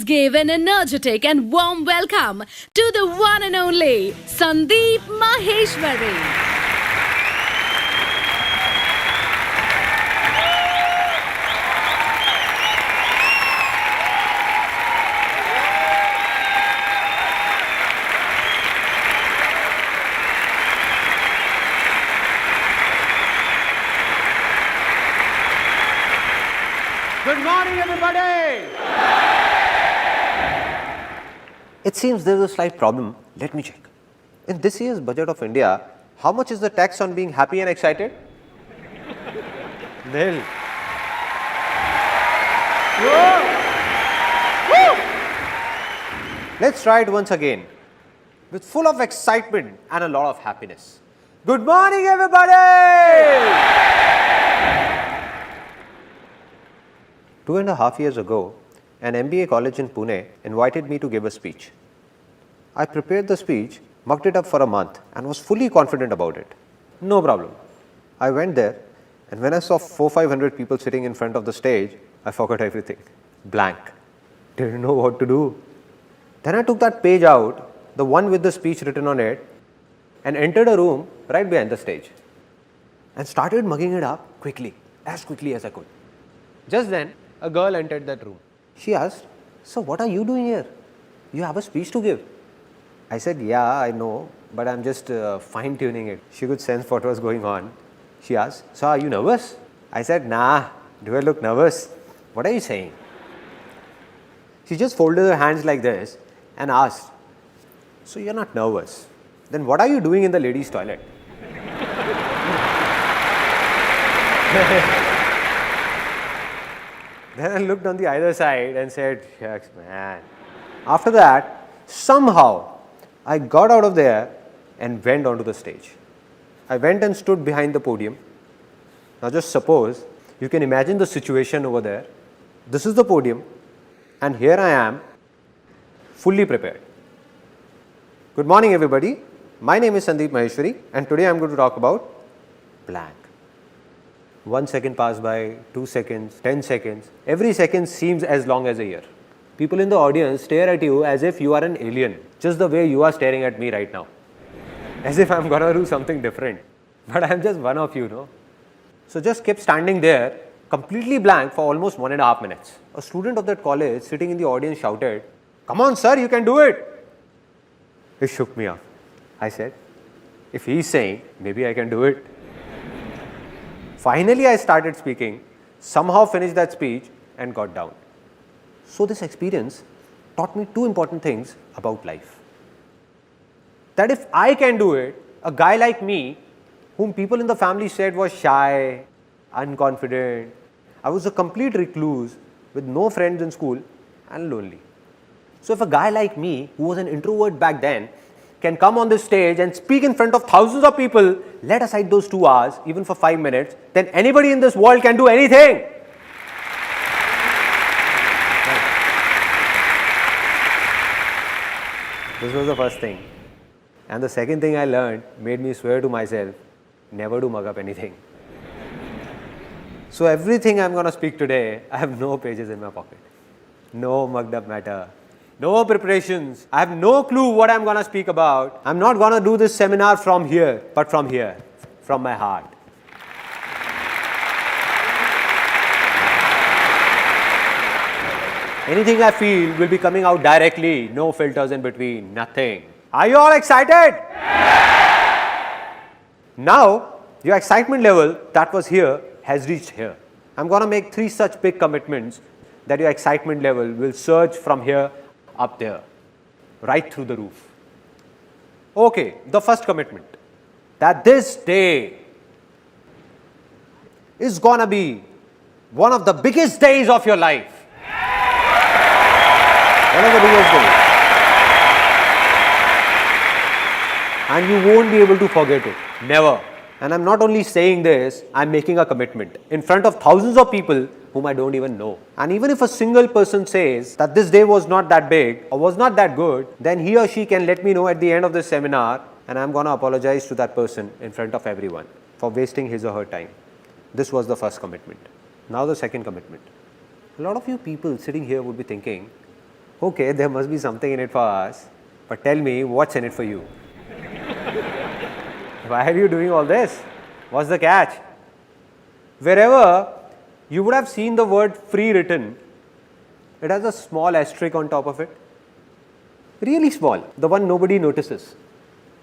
give an energetic and warm welcome to the one and only Sandeep Maheshwari. Good morning, everybody! It seems there is a slight problem. Let me check. In this year's budget of India, how much is the tax on being happy and excited? Nil. Let's try it once again with full of excitement and a lot of happiness. Good morning, everybody! 2.5 years ago, an MBA college in Pune invited me to give a speech. I prepared the speech, mucked it up for a month and was fully confident about it. No problem. I went there and when I saw 400-500 people sitting in front of the stage, I forgot everything. Blank. Didn't know what to do. Then I took that page out, the one with the speech written on it, and entered a room right behind the stage and started mugging it up as quickly as I could. Just then, a girl entered that room. She asked, "So what are you doing here? You have a speech to give." I said, "Yeah, I know, but I'm just fine-tuning it." She could sense what was going on. She asked, "So are you nervous?" I said, "Nah, do I look nervous? What are you saying?" She just folded her hands like this and asked, "So you're not nervous? Then what are you doing in the ladies' toilet?" Then I looked on the other side and said, "Shucks, man." After that, somehow, I got out of there and went onto the stage. I went and stood behind the podium. Now just suppose, you can imagine the situation over there. This is the podium and here I am, fully prepared. Good morning, everybody. My name is Sandeep Maheshwari and today I am going to talk about blank. 1 second passed by, 2 seconds, 10 seconds. Every second seems as long as a year. People in the audience stare at you as if you are an alien, just the way you are staring at me right now. As if I'm gonna do something different. But I'm just one of you, no? So just kept standing there, completely blank for almost 1.5 minutes. A student of that college sitting in the audience shouted, "Come on, sir, you can do it." It shook me up. I said, if he's saying, maybe I can do it. Finally, I started speaking, somehow finished that speech and got down. So this experience taught me 2 important things about life. That if I can do it, a guy like me, whom people in the family said was shy, unconfident, I was a complete recluse with no friends in school and lonely. So if a guy like me, who was an introvert back then, can come on this stage and speak in front of thousands of people, let aside those 2 hours, even for 5 minutes, then anybody in this world can do anything. This was the first thing. And the second thing I learned made me swear to myself, never to mug up anything. So everything I'm going to speak today, I have no pages in my pocket. No mugged up matter. No preparations. I have no clue what I'm going to speak about. I'm not going to do this seminar from here, but from here, from my heart. Anything I feel will be coming out directly. No filters in between. Nothing. Are you all excited? Now, your excitement level that was here has reached here. I'm going to make 3 such big commitments that your excitement level will surge from here up there, right through the roof. Okay, the first commitment, that this day is gonna be one of the biggest days of your life. One of the biggest days. And you won't be able to forget it, never. And I'm not only saying this, I'm making a commitment in front of thousands of people whom I don't even know. And even if a single person says that this day was not that big or was not that good, then he or she can let me know at the end of this seminar and I'm going to apologize to that person in front of everyone for wasting his or her time. This was the first commitment. Now the second commitment. A lot of you people sitting here would be thinking, Okay, there must be something in it for us, but tell me what's in it for you? Why are you doing all this? What's the catch? Wherever you would have seen the word free written, it has a small asterisk on top of it. Really small, the one nobody notices.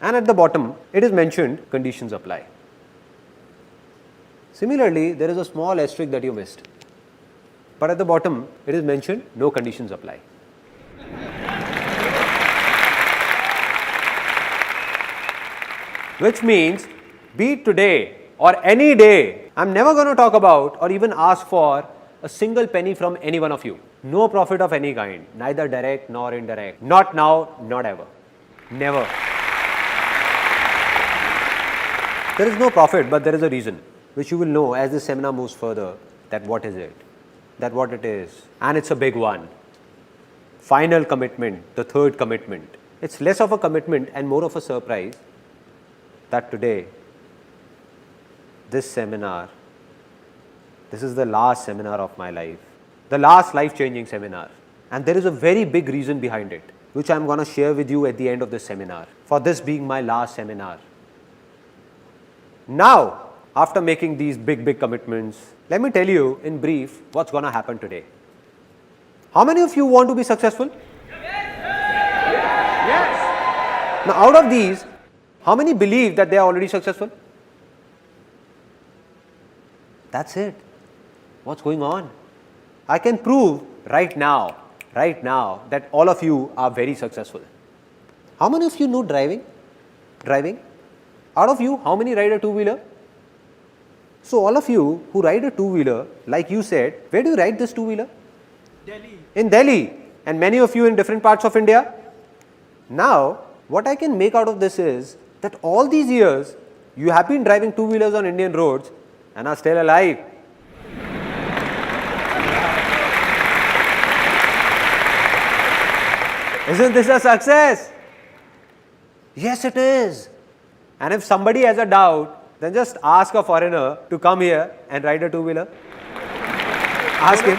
And at the bottom, it is mentioned conditions apply. Similarly, there is a small asterisk that you missed. But at the bottom, it is mentioned no conditions apply. Which means, be it today or any day, I'm never going to talk about or even ask for a single penny from any one of you. No profit of any kind, neither direct nor indirect. Not now, not ever. Never. There is no profit, but there is a reason, which you will know as the seminar moves further, that what is it, that what it is. And it's a big one. Final commitment, the third commitment. It's less of a commitment and more of a surprise that today, this seminar, this is the last seminar of my life, the last life-changing seminar. And there is a very big reason behind it, which I'm going to share with you at the end of this seminar, for this being my last seminar. Now, after making these big commitments, let me tell you in brief what's going to happen today. How many of you want to be successful? Yes. Now, out of these, how many believe that they are already successful? That's it. What's going on? I can prove right now, that all of you are very successful. How many of you know driving? Out of you, how many ride a two-wheeler? So all of you who ride a two-wheeler, like you said, where do you ride this two-wheeler? Delhi. In Delhi. And many of you in different parts of India. Now, what I can make out of this is that all these years, you have been driving two-wheelers on Indian roads and are still alive. Isn't this a success? Yes, it is. And if somebody has a doubt, then just ask a foreigner to come here and ride a two-wheeler. Ask him.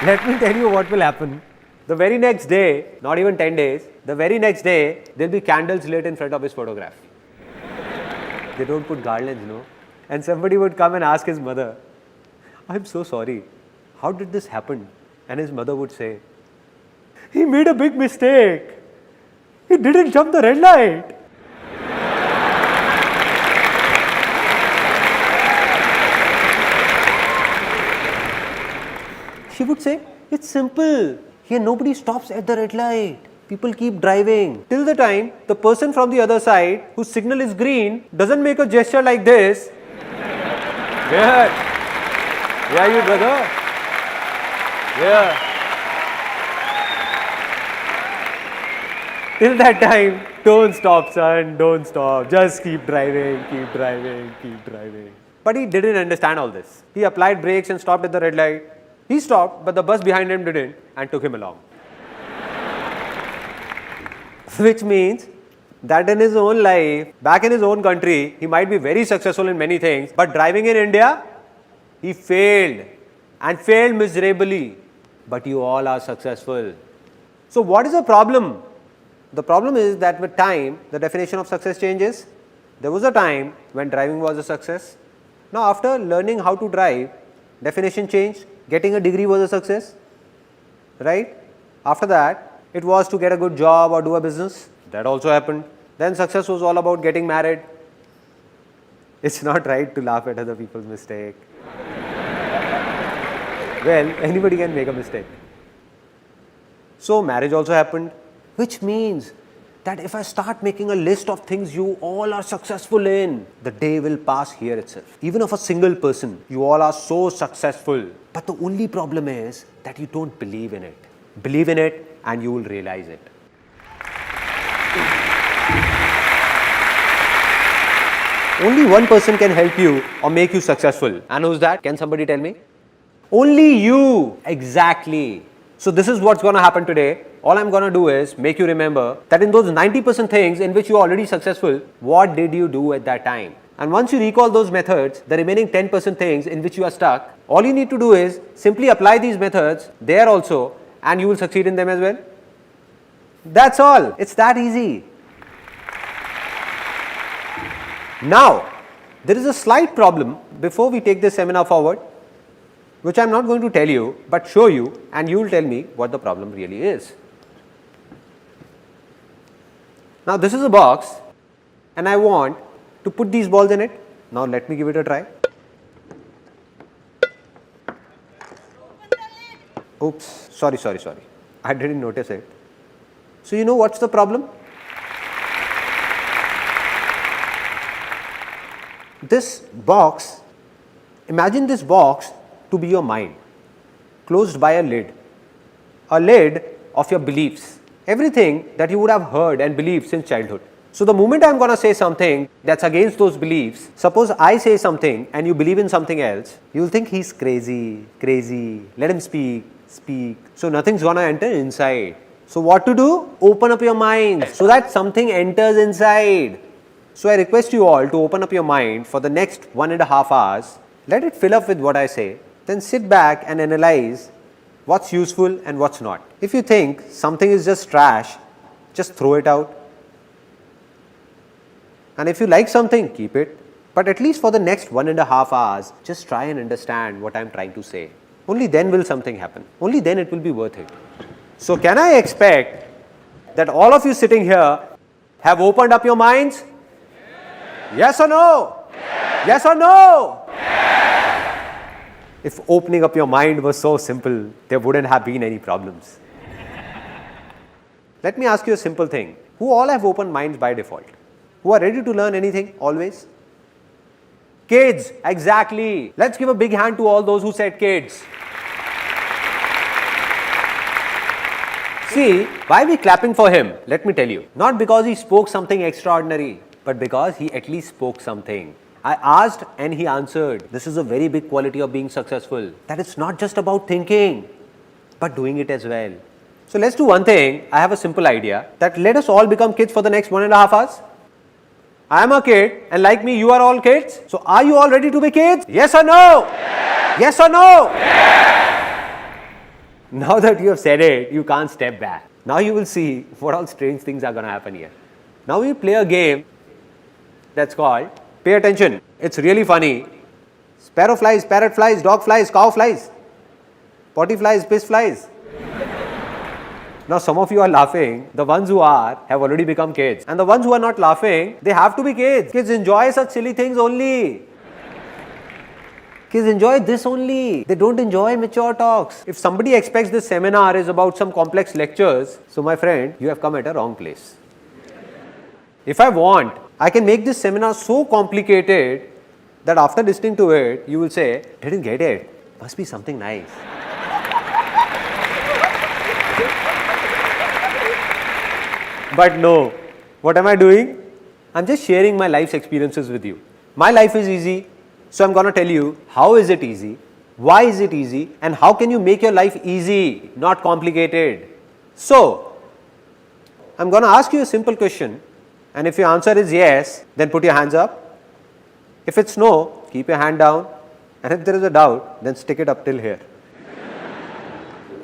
Let me tell you what will happen. The very next day, not even 10 days, the very next day, there will be candles lit in front of his photograph. They don't put garlands, no? And somebody would come and ask his mother, I'm so sorry, how did this happen? And his mother would say, he made a big mistake. He didn't jump the red light. She would say, it's simple. Here nobody stops at the red light. People keep driving till the time the person from the other side whose signal is green doesn't make a gesture like this. Where? Where are you, brother? Where? Till that time, don't stop, son, don't stop. Just keep driving, keep driving, keep driving. But he didn't understand all this. He applied brakes and stopped at the red light. He stopped, but the bus behind him didn't and took him along. Which means that in his own life, back in his own country, he might be very successful in many things, but driving in India, he failed and failed miserably. But you all are successful. So what is the problem? The problem is that with time, the definition of success changes. There was a time when driving was a success. Now after learning how to drive, definition changed. Getting a degree was a success, right? After that, it was to get a good job or do a business. That also happened. Then success was all about getting married. It's not right to laugh at other people's mistake. Well, anybody can make a mistake. So marriage also happened, which means that if I start making a list of things you all are successful in, the day will pass here itself. Even of a single person, you all are so successful. But the only problem is that you don't believe in it. Believe in it and you will realize it. Only one person can help you or make you successful. And who's that? Can somebody tell me? Only you. Exactly. So this is what's going to happen today. All I'm going to do is make you remember that in those 90% things in which you are already successful, what did you do at that time? And once you recall those methods, the remaining 10% things in which you are stuck, all you need to do is simply apply these methods there also, and you will succeed in them as well. That's all. It's that easy. Now, there is a slight problem before we take this seminar forward, which I am not going to tell you, but show you, and you will tell me what the problem really is. Now, this is a box, and I want to put these balls in it. Now, let me give it a try. Oops, sorry. I didn't notice it. So, you know what's the problem? This box, imagine this box to be your mind, closed by a lid of your beliefs, everything that you would have heard and believed since childhood. So, the moment I am going to say something that's against those beliefs, suppose I say something and you believe in something else, you will think he's crazy, let him speak. So, nothing's going to enter inside. So, what to do? Open up your mind so that something enters inside. So, I request you all to open up your mind for the next 1.5 hours, let it fill up with what I say, then sit back and analyze what's useful and what's not. If you think something is just trash, just throw it out. And if you like something, keep it. But at least for the next 1.5 hours, just try and understand what I am trying to say. Only then will something happen. Only then it will be worth it. So, can I expect that all of you sitting here have opened up your minds? Yes or no? Yes or no? If opening up your mind was so simple, there wouldn't have been any problems. Let me ask you a simple thing. Who all have open minds by default? Who are ready to learn anything always? Kids, exactly. Let's give a big hand to all those who said kids. See, why are we clapping for him? Let me tell you. Not because he spoke something extraordinary, but because he at least spoke something. I asked and he answered. This is a very big quality of being successful. That it's not just about thinking, but doing it as well. So let's do one thing. I have a simple idea that let us all become kids for the next 1.5 hours. I am a kid and like me you are all kids. So are you all ready to be kids? Yes or no? Yes, yes or no? Yes. Now that you have said it, you can't step back. Now you will see what all strange things are going to happen here. Now we play a game that's called pay attention. It's really funny. Sparrow flies, parrot flies, dog flies, cow flies, potty flies, piss flies. Now some of you are laughing. The ones who are have already become kids. And the ones who are not laughing, they have to be kids. Kids enjoy such silly things only. Kids enjoy this only. They don't enjoy mature talks. If somebody expects this seminar is about some complex lectures, so my friend, you have come at a wrong place. If I want, I can make this seminar so complicated that after listening to it, you will say, didn't get it. Must be something nice. But no, what am I doing? I'm just sharing my life's experiences with you. My life is easy, so I'm going to tell you how is it easy, why is it easy, and how can you make your life easy, not complicated. So, I'm going to ask you a simple question, and if your answer is yes, then put your hands up. If it's no, keep your hand down, and if there is a doubt, then stick it up till here.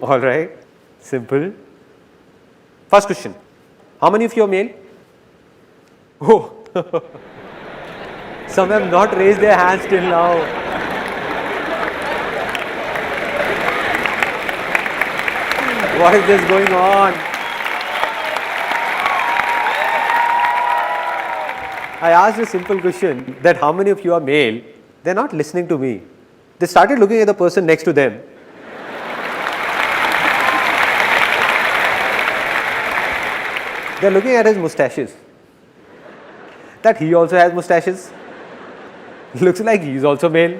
Alright, simple. First question. How many of you are male? Oh, some have not raised their hands till now. What is this going on? I asked a simple question that how many of you are male? They are not listening to me. They started looking at the person next to them. They are looking at his moustaches. That he also has moustaches. Looks like he is also male.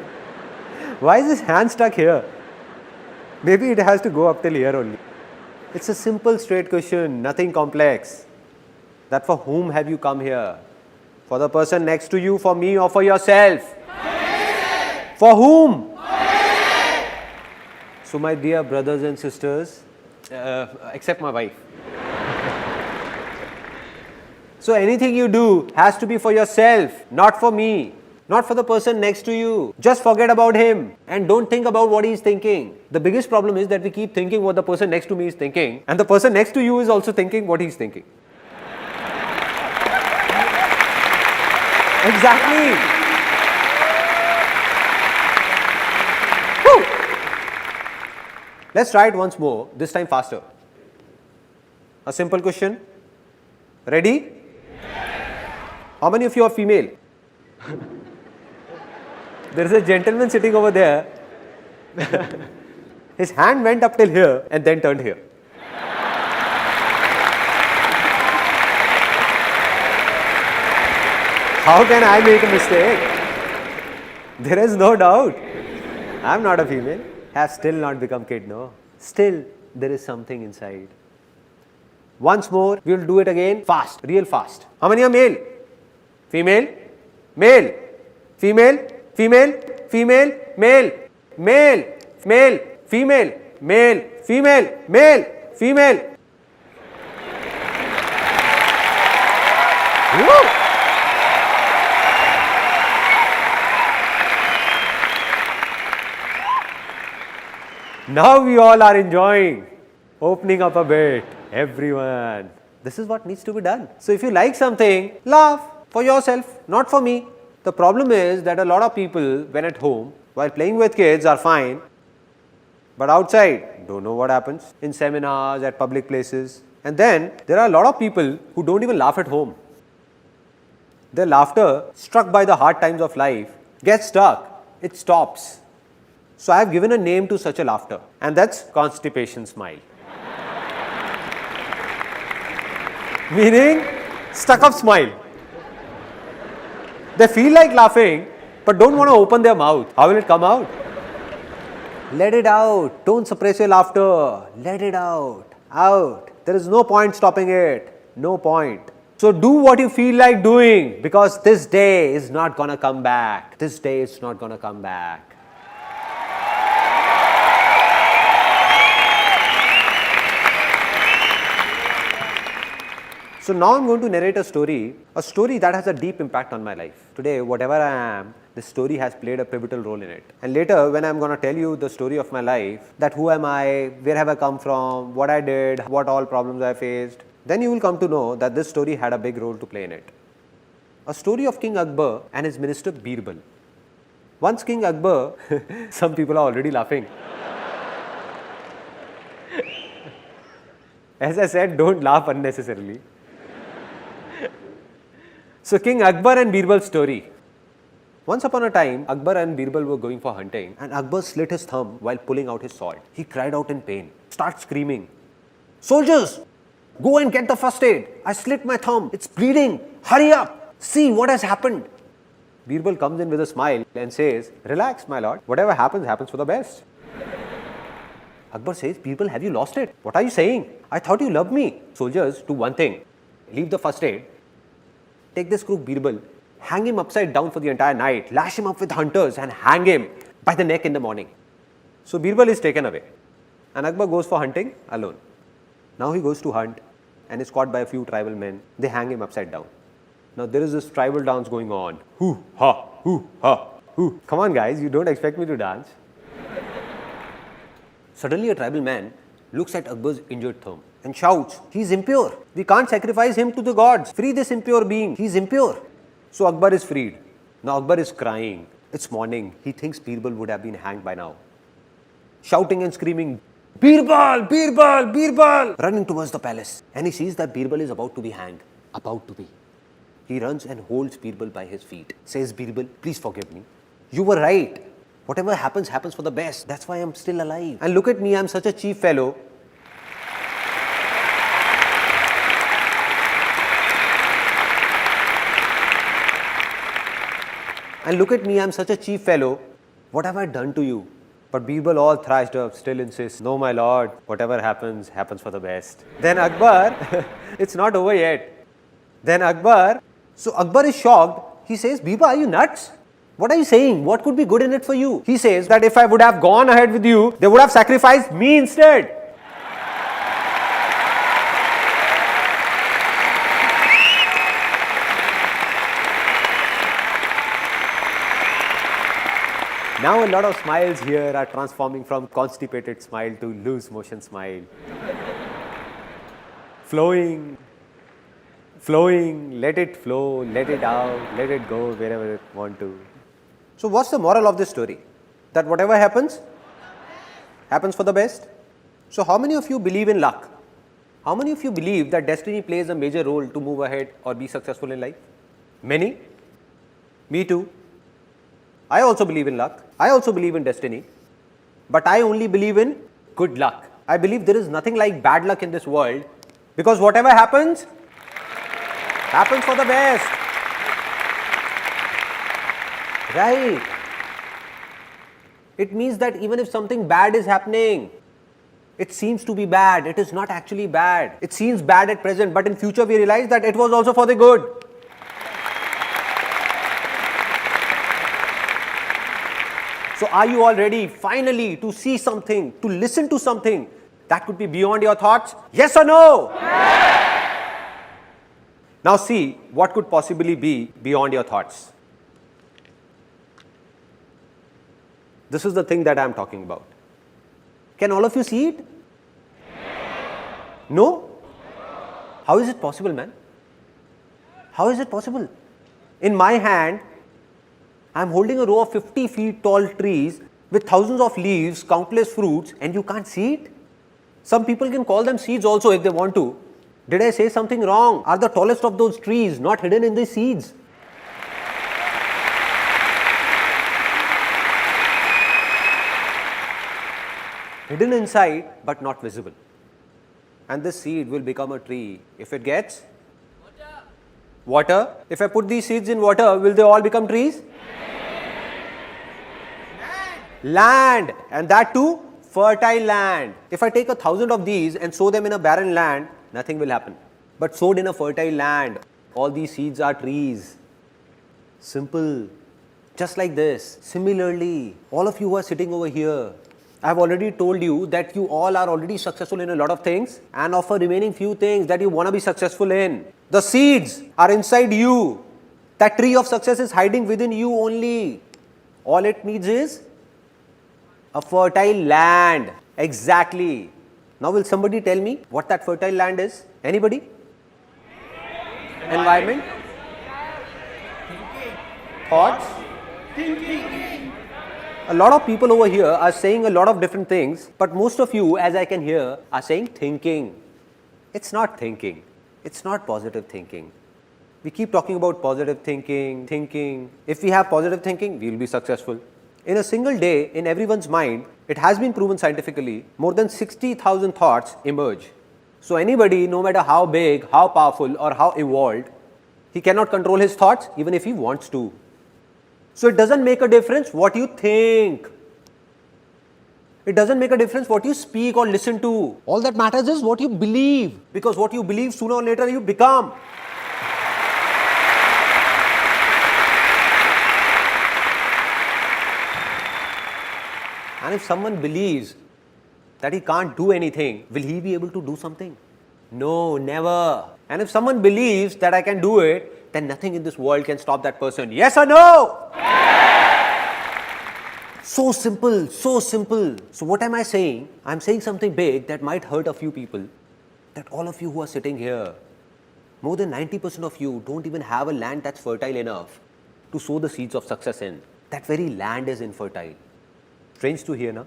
Why is his hand stuck here? Maybe it has to go up till here only. It's a simple straight question, nothing complex. That for whom have you come here? For the person next to you, for me, or for yourself? For whom? So my dear brothers and sisters, except my wife. So anything you do has to be for yourself, not for me. not for the person next to you. Just forget about him and don't think about what he's thinking. The biggest problem is that we keep thinking what the person next to me is thinking, and the person next to you is also thinking what he's thinking. Exactly. Woo. Let's try it once more, this time faster. A simple question. Ready? How many of you are female? There is a gentleman sitting over there. His hand went up till here and then turned here. How can I make a mistake? There is no doubt. I am not a female. Have still not become kid, no. Still, there is something inside. Once more, we will do it again fast, real fast. How many are male? Female? Male? Female? Female? Female? Male? Male? Male? Female? Male? Female? Male? Female? Woo! Now we all are enjoying, opening up a bit. Everyone. This is what needs to be done. So if you like something, laugh for yourself, not for me. The problem is that a lot of people, when at home, while playing with kids, are fine, but outside, don't know what happens in seminars, at public places. And then there are a lot of people who don't even laugh at home. Their laughter, struck by the hard times of life, gets stuck. It stops. So I have given a name to such a laughter, and that's constipation smile. Meaning, stuck up smile. They feel like laughing, but don't want to open their mouth. How will it come out? Let it out. Don't suppress your laughter. Let it out. Out. There is no point stopping it. No point. So do what you feel like doing, because this day is not gonna come back. This day is not gonna come back. So now I'm going to narrate a story that has a deep impact on my life. Today, whatever I am, this story has played a pivotal role in it. And later, when I'm going to tell you the story of my life, that who am I, where have I come from, what I did, what all problems I faced, then you will come to know that this story had a big role to play in it. A story of King Akbar and his minister Birbal. Once King Akbar, some people are already laughing. As I said, don't laugh unnecessarily. So King Akbar and Birbal's story. Once upon a time, Akbar and Birbal were going for hunting, and Akbar slit his thumb while pulling out his sword. He cried out in pain, starts screaming, "Soldiers, go and get the first aid. I slit my thumb. It's bleeding. Hurry up. See what has happened." Birbal comes in with a smile and says, "Relax, my lord. Whatever happens, happens for the best." Akbar says, "Birbal, have you lost it? What are you saying? I thought you loved me." "Soldiers, do one thing. Leave the first aid. Take this crook Birbal, hang him upside down for the entire night, lash him up with hunters and hang him by the neck in the morning." So Birbal is taken away, and Akbar goes for hunting alone. Now he goes to hunt and is caught by a few tribal men. They hang him upside down. Now there is this tribal dance going on. Hoo ha, hoo ha, hoo. Come on guys, you don't expect me to dance. Suddenly a tribal man looks at Akbar's injured thumb and shouts, "He is impure. We can't sacrifice him to the gods. Free this impure being. He is impure." So Akbar is freed. Now Akbar is crying. It's morning. He thinks Birbal would have been hanged by now. Shouting and screaming, "Birbal! Birbal! Birbal!" Running towards the palace. And he sees that Birbal is about to be hanged. About to be. He runs and holds Birbal by his feet. Says, "Birbal, please forgive me. You were right. Whatever happens, happens for the best. That's why I'm still alive. And look at me, I'm such a cheap fellow. And look at me, I'm such a cheap fellow. What have I done to you?" But Birbal, all thrashed up, still insists, "No, my lord, whatever happens, happens for the best." Then Akbar, it's not over yet. Then Akbar is shocked. He says, "Birbal, are you nuts? What are you saying? What could be good in it for you?" He says that if I would have gone ahead with you, they would have sacrificed me instead. Now a lot of smiles here are transforming from constipated smile to loose motion smile. Flowing, flowing, let it flow, let it out, let it go wherever it want to. So what's the moral of this story? That whatever happens, happens for the best. So how many of you believe in luck? How many of you believe that destiny plays a major role to move ahead or be successful in life? Many? Me too. I also believe in luck. I also believe in destiny. But I only believe in good luck. I believe there is nothing like bad luck in this world, because whatever happens, happens for the best. Right? It means that even if something bad is happening, it seems to be bad. It is not actually bad. It seems bad at present, but in future we realize that it was also for the good. So are you all ready finally to see something, to listen to something that could be beyond your thoughts? Yes or no? Yes. Now see what could possibly be beyond your thoughts. This is the thing that I am talking about. Can all of you see it? No? How is it possible, man? How is it possible? In my hand, I am holding a row of 50 feet tall trees with thousands of leaves, countless fruits, and you can't see it? Some people can call them seeds also if they want to. Did I say something wrong? Are the tallest of those trees not hidden in the seeds? Hidden inside but not visible. And this seed will become a tree if it gets water. If I put these seeds in water, will they all become trees? Land, and that too fertile land. If I take 1,000 of these and sow them in a barren land, nothing will happen. But sowed in a fertile land, all these seeds are trees. Simple. Just like this. Similarly, all of you who are sitting over here, I have already told you that you all are already successful in a lot of things, and of a remaining few things that you want to be successful in. The seeds are inside you. That tree of success is hiding within you only. All it needs is a fertile land. Exactly. Now will somebody tell me what that fertile land is? Anybody? Environment? Thoughts? A lot of people over here are saying a lot of different things, but most of you, as I can hear, are saying thinking. It's not thinking. It's not positive thinking. We keep talking about positive thinking. If we have positive thinking, we will be successful. In a single day, in everyone's mind, it has been proven scientifically, more than 60,000 thoughts emerge. So anybody, no matter how big, how powerful, or how evolved, he cannot control his thoughts even if he wants to. So it doesn't make a difference what you think. It doesn't make a difference what you speak or listen to. All that matters is what you believe, because what you believe, sooner or later you become. And if someone believes that he can't do anything, will he be able to do something? No, never. And if someone believes that I can do it, then nothing in this world can stop that person. Yes or no? Yes! So simple, so simple. So what am I saying? I'm saying something big that might hurt a few people. That all of you who are sitting here, more than 90% of you don't even have a land that's fertile enough to sow the seeds of success in. That very land is infertile. Strange to hear, na?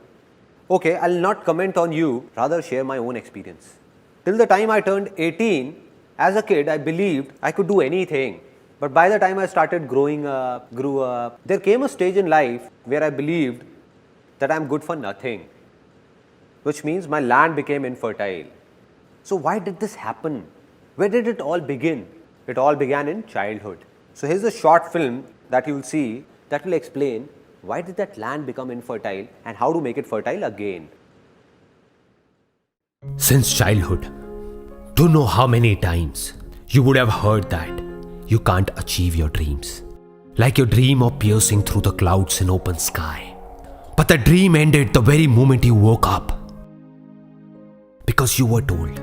Okay, I'll not comment on you, rather share my own experience. Till the time I turned 18, as a kid, I believed I could do anything. But by the time I started growing up, grew up, there came a stage in life where I believed that I'm good for nothing, which means my land became infertile. So why did this happen? Where did it all begin? It all began in childhood. So here's a short film that you'll see that will explain why did that land become infertile and how to make it fertile again. Since childhood, don't know how many times you would have heard that you can't achieve your dreams. Like your dream of piercing through the clouds in open sky. But the dream ended the very moment you woke up. Because you were told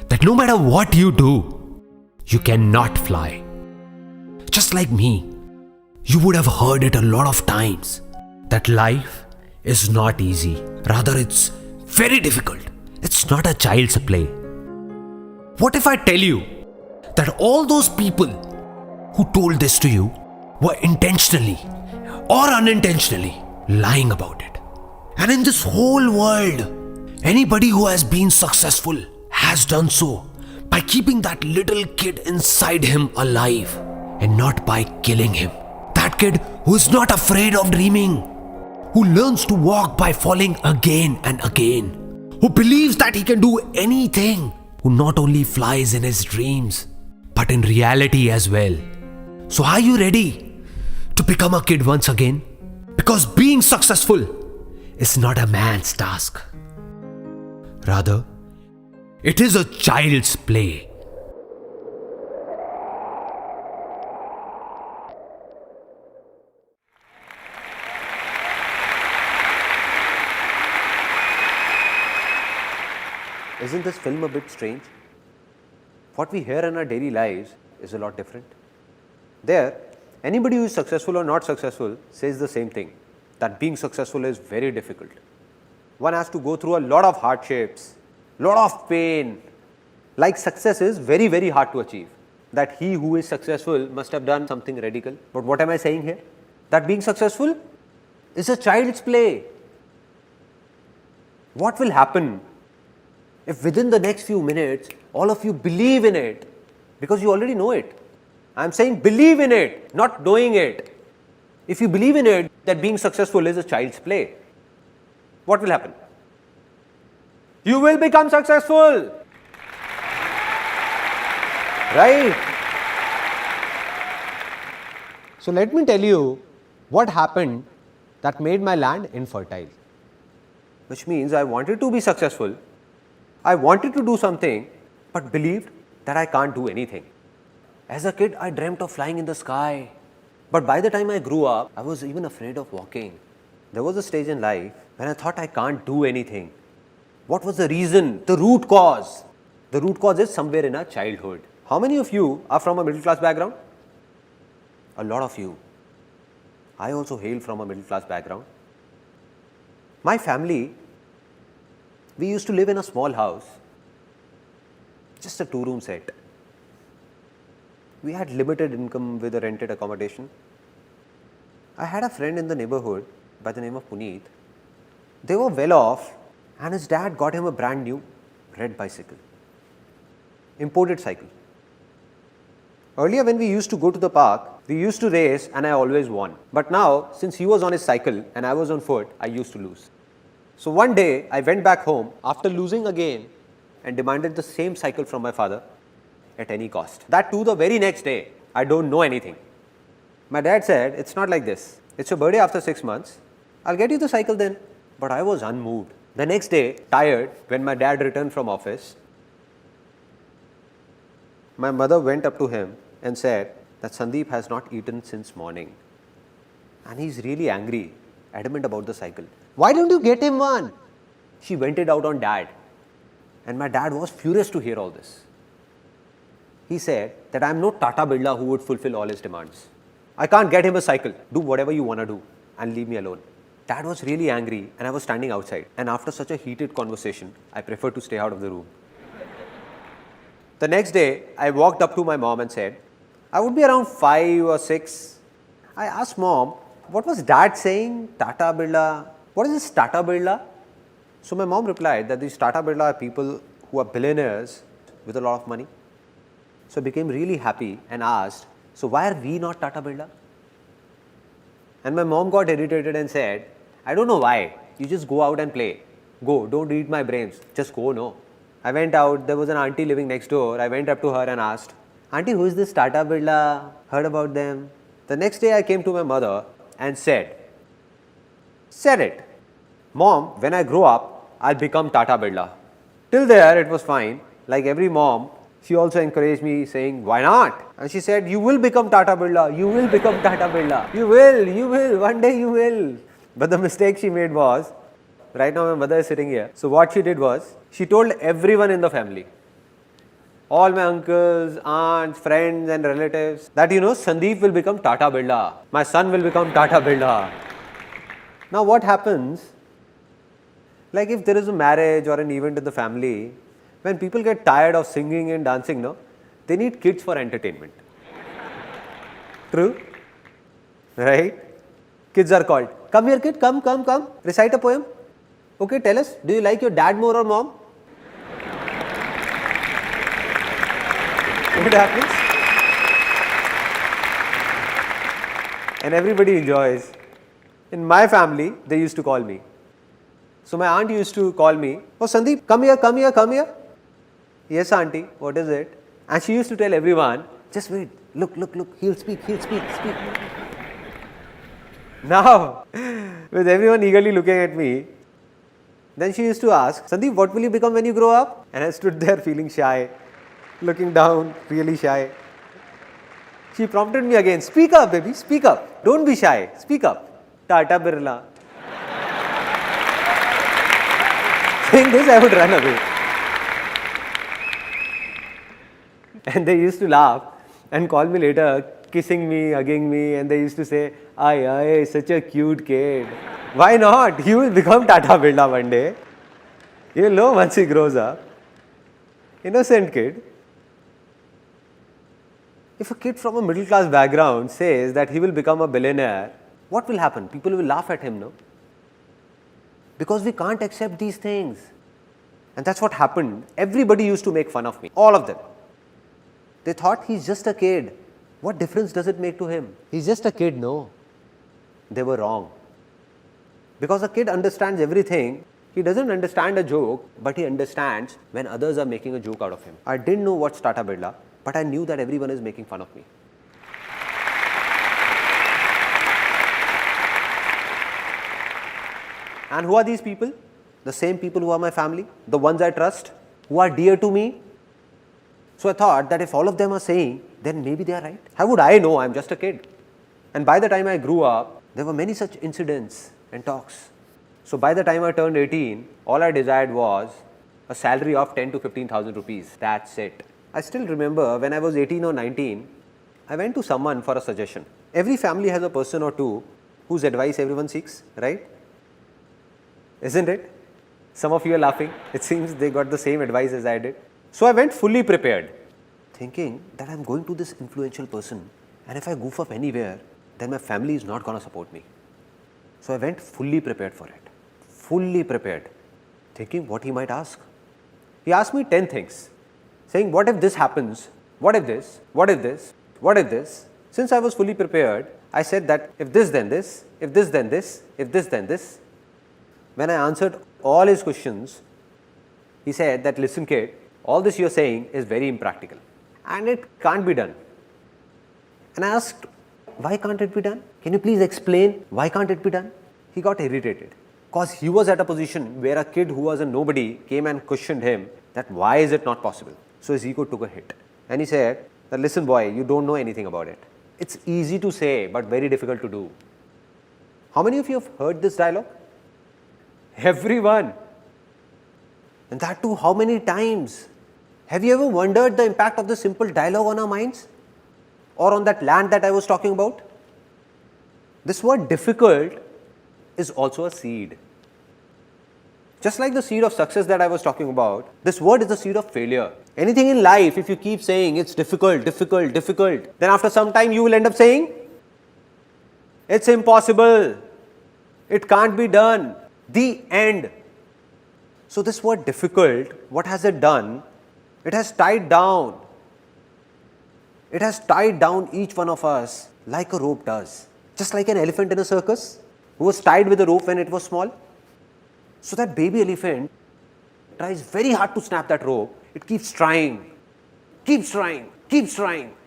that no matter what you do, you cannot fly. Just like me, you would have heard it a lot of times. that life is not easy. Rather, it's very difficult. It's not a child's play. What if I tell you that all those people who told this to you were intentionally or unintentionally lying about it? And in this whole world, anybody who has been successful has done so by keeping that little kid inside him alive and not by killing him. That kid who is not afraid of dreaming, who learns to walk by falling again and again, who believes that he can do anything, who not only flies in his dreams, but in reality as well. So are you ready to become a kid once again? Because being successful is not a man's task. Rather, it is a child's play. Isn't this film a bit strange? What we hear in our daily lives is a lot different. There, anybody who is successful or not successful says the same thing, that being successful is very difficult. One has to go through a lot of hardships, lot of pain. Like success is very, very hard to achieve. That he who is successful must have done something radical. But what am I saying here? That being successful is a child's play. What will happen if within the next few minutes, all of you believe in it? Because you already know it. I am saying believe in it, not knowing it. If you believe in it, that being successful is a child's play, what will happen? You will become successful. Right? So let me tell you what happened that made my land infertile. Which means I wanted to be successful. I wanted to do something, but believed that I can't do anything. As a kid, I dreamt of flying in the sky. But by the time I grew up, I was even afraid of walking. There was a stage in life when I thought I can't do anything. What was the reason? The root cause. The root cause is somewhere in our childhood. How many of you are from a middle class background? A lot of you. I also hail from a middle class background. My family, we used to live in a small house, just a 2-room set. We had limited income with a rented accommodation. I had a friend in the neighborhood by the name of Puneet. They were well off and his dad got him a brand new red bicycle, imported cycle. Earlier when we used to go to the park, we used to race and I always won. But now, since he was on his cycle and I was on foot, I used to lose. So one day, I went back home after losing again and demanded the same cycle from my father at any cost. That too the very next day, I don't know anything. My dad said, it's not like this. It's your birthday after 6 months. I'll get you the cycle then. But I was unmoved. The next day, tired, when my dad returned from office, my mother went up to him and said that Sandeep has not eaten since morning. And he's really angry, adamant about the cycle. Why don't you get him one? She vented out on dad. And my dad was furious to hear all this. He said that I'm no Tata Birla who would fulfill all his demands. I can't get him a cycle. Do whatever you want to do and leave me alone. Dad was really angry and I was standing outside. And after such a heated conversation, I preferred to stay out of the room. The next day, I walked up to my mom and said, I would be around 5 or 6. I asked mom, what was dad saying? Tata Birla. What is this Tata Birla? So my mom replied that these Tata Birla are people who are billionaires with a lot of money. So I became really happy and asked, so why are we not Tata Birla? And my mom got irritated and said, I don't know why. You just go out and play. Go, don't eat my brains. Just go, no. I went out, there was an auntie living next door. I went up to her and asked, Auntie, who is this Tata Birla? Heard about them? The next day I came to my mother and said it. Mom, when I grow up, I'll become Tata Birla. Till there, it was fine. Like every mom, she also encouraged me saying, why not? And she said, you will become Tata Birla. You will become Tata Birla. You will. One day you will. But the mistake she made was, right now my mother is sitting here. So what she did was, she told everyone in the family, all my uncles, aunts, friends and relatives, that Sandeep will become Tata Birla. My son will become Tata Birla. Now what happens, like if there is a marriage or an event in the family, when people get tired of singing and dancing, no, they need kids for entertainment. True? Right? Kids are called. Come here kid, come, recite a poem. Okay, tell us, do you like your dad more or mom? What happens? And everybody enjoys. In my family, they used to call me. So my aunt used to call me, oh Sandeep, come here. Yes auntie, what is it? And she used to tell everyone, just wait, look, he'll speak. Now, with everyone eagerly looking at me, then she used to ask, Sandeep, what will you become when you grow up? And I stood there feeling shy, looking down, really shy. She prompted me again, speak up baby, speak up. Don't be shy, speak up. Tata Birla. Saying this, I would run away. And they used to laugh and call me later, kissing me, hugging me, and they used to say, Ay, such a cute kid. Why not? He will become Tata Birla one day. You will know once he grows up. Innocent kid. If a kid from a middle class background says that he will become a billionaire, what will happen? People will laugh at him, no? Because we can't accept these things. And that's what happened. Everybody used to make fun of me, all of them. They thought he's just a kid. What difference does it make to him? He's just a kid, no. They were wrong. Because a kid understands everything. He doesn't understand a joke, but he understands when others are making a joke out of him. I didn't know what's Tata Birla, but I knew that everyone is making fun of me. And who are these people? The same people who are my family, the ones I trust, who are dear to me. So I thought that if all of them are saying, then maybe they are right. How would I know? I'm just a kid. And by the time I grew up, there were many such incidents and talks. So by the time I turned 18, all I desired was a salary of 10 to 15,000 rupees. That's it. I still remember when I was 18 or 19, I went to someone for a suggestion. Every family has a person or two whose advice everyone seeks, right? Isn't it? Some of you are laughing. It seems they got the same advice as I did. So I went fully prepared, thinking that I'm going to this influential person, and if I goof up anywhere, then my family is not going to support me. So I went fully prepared for it. Fully prepared, thinking what he might ask. He asked me 10 things, saying, what if this happens? What if this? What if this? What if this? Since I was fully prepared, I said that if this then this, if this then this, if this then this. When I answered all his questions, he said that, listen kid, all this you're saying is very impractical and it can't be done. And I asked, why can't it be done? Can you please explain why can't it be done? He got irritated because he was at a position where a kid who was a nobody came and questioned him that why is it not possible? So his ego took a hit and he said that, listen boy, you don't know anything about it. It's easy to say but very difficult to do. How many of you have heard this dialogue? Everyone. And that too, how many times? Have you ever wondered the impact of this simple dialogue on our minds? Or on that land that I was talking about? This word difficult is also a seed. Just like the seed of success that I was talking about, this word is the seed of failure. Anything in life, if you keep saying it's difficult, then after some time you will end up saying, it's impossible, it can't be done, the end. So this word difficult, what has it done? It has tied down. It has tied down each one of us like a rope does. Just like an elephant in a circus who was tied with a rope when it was small. So that baby elephant tries very hard to snap that rope. It keeps trying,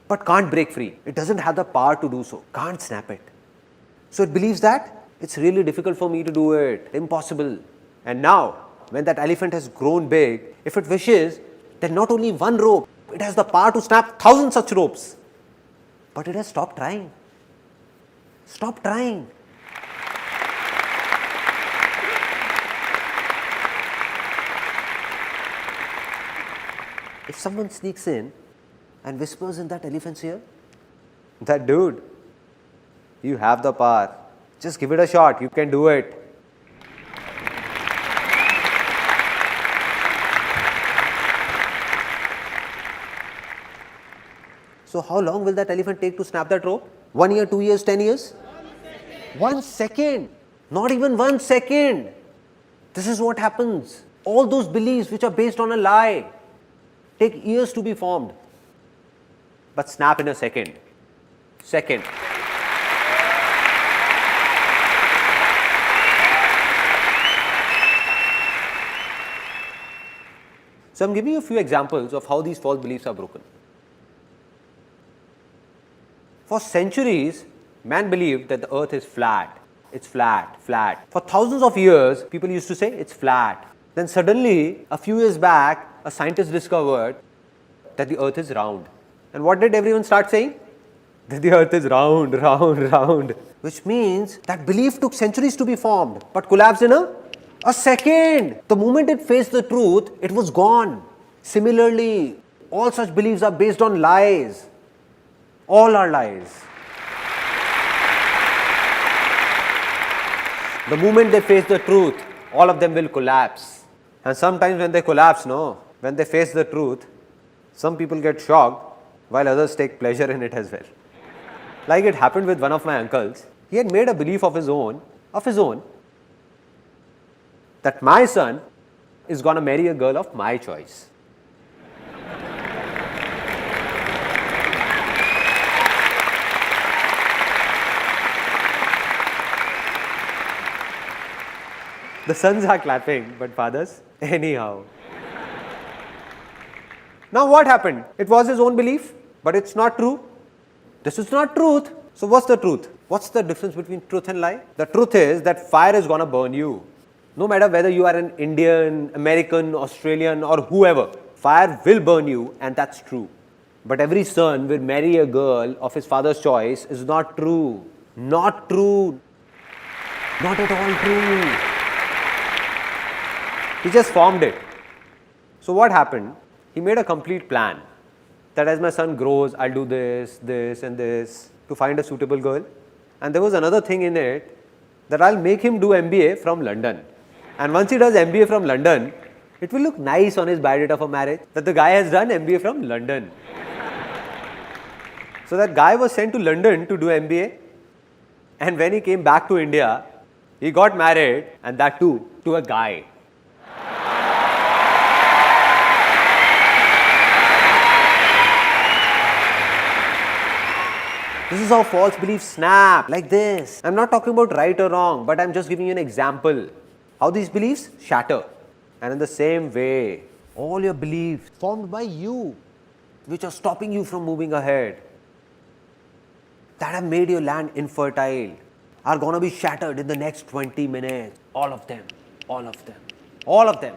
but can't break free. It doesn't have the power to do so, can't snap it. So it believes that it's really difficult for me to do it, impossible. And now, when that elephant has grown big, if it wishes, then not only one rope, it has the power to snap 1,000 such ropes. But it has stopped trying. Stop trying. If someone sneaks in and whispers in that elephant's ear, that dude, you have the power, Just give it a shot. You can do it. So how long will that elephant take to snap that rope? 1 year, 2 years, 10 years? 1 second. Not even 1 second. This is what happens. All those beliefs which are based on a lie take years to be formed. But snap in a second. Second. So I'm giving you a few examples of how these false beliefs are broken. For centuries, man believed that the earth is flat. It's flat, flat. For thousands of years, people used to say it's flat. Then suddenly, a few years back, a scientist discovered that the earth is round. And what did everyone start saying? That the earth is round, round, round. Which means that belief took centuries to be formed, but collapsed in a second. The moment it faced the truth, it was gone. Similarly, all such beliefs are based on lies. All are lies. The moment they face the truth, all of them will collapse. And sometimes when they collapse, when they face the truth, some people get shocked while others take pleasure in it as well. Like it happened with one of my uncles. He had made a belief of his own, that my son is going to marry a girl of my choice. The sons are clapping, but fathers, anyhow. Now what happened? It was his own belief, but it's not true. This is not truth. So what's the truth? What's the difference between truth and lie? The truth is that fire is going to burn you. No matter whether you are an Indian, American, Australian or whoever, fire will burn you, and that's true. But every son will marry a girl of his father's choice is not true. Not true. Not at all true. He just formed it. So what happened? He made a complete plan that as my son grows, I'll do this, this and this to find a suitable girl. And there was another thing in it that I'll make him do MBA from London. And once he does MBA from London, it will look nice on his biodata for marriage that the guy has done MBA from London. So that guy was sent to London to do MBA. And when he came back to India, he got married, and that too to a guy. This is how false beliefs snap, like this. I'm not talking about right or wrong, but I'm just giving you an example. How these beliefs shatter. And in the same way, all your beliefs formed by you, which are stopping you from moving ahead, that have made your land infertile, are going to be shattered in the next 20 minutes. All of them. All of them. All of them.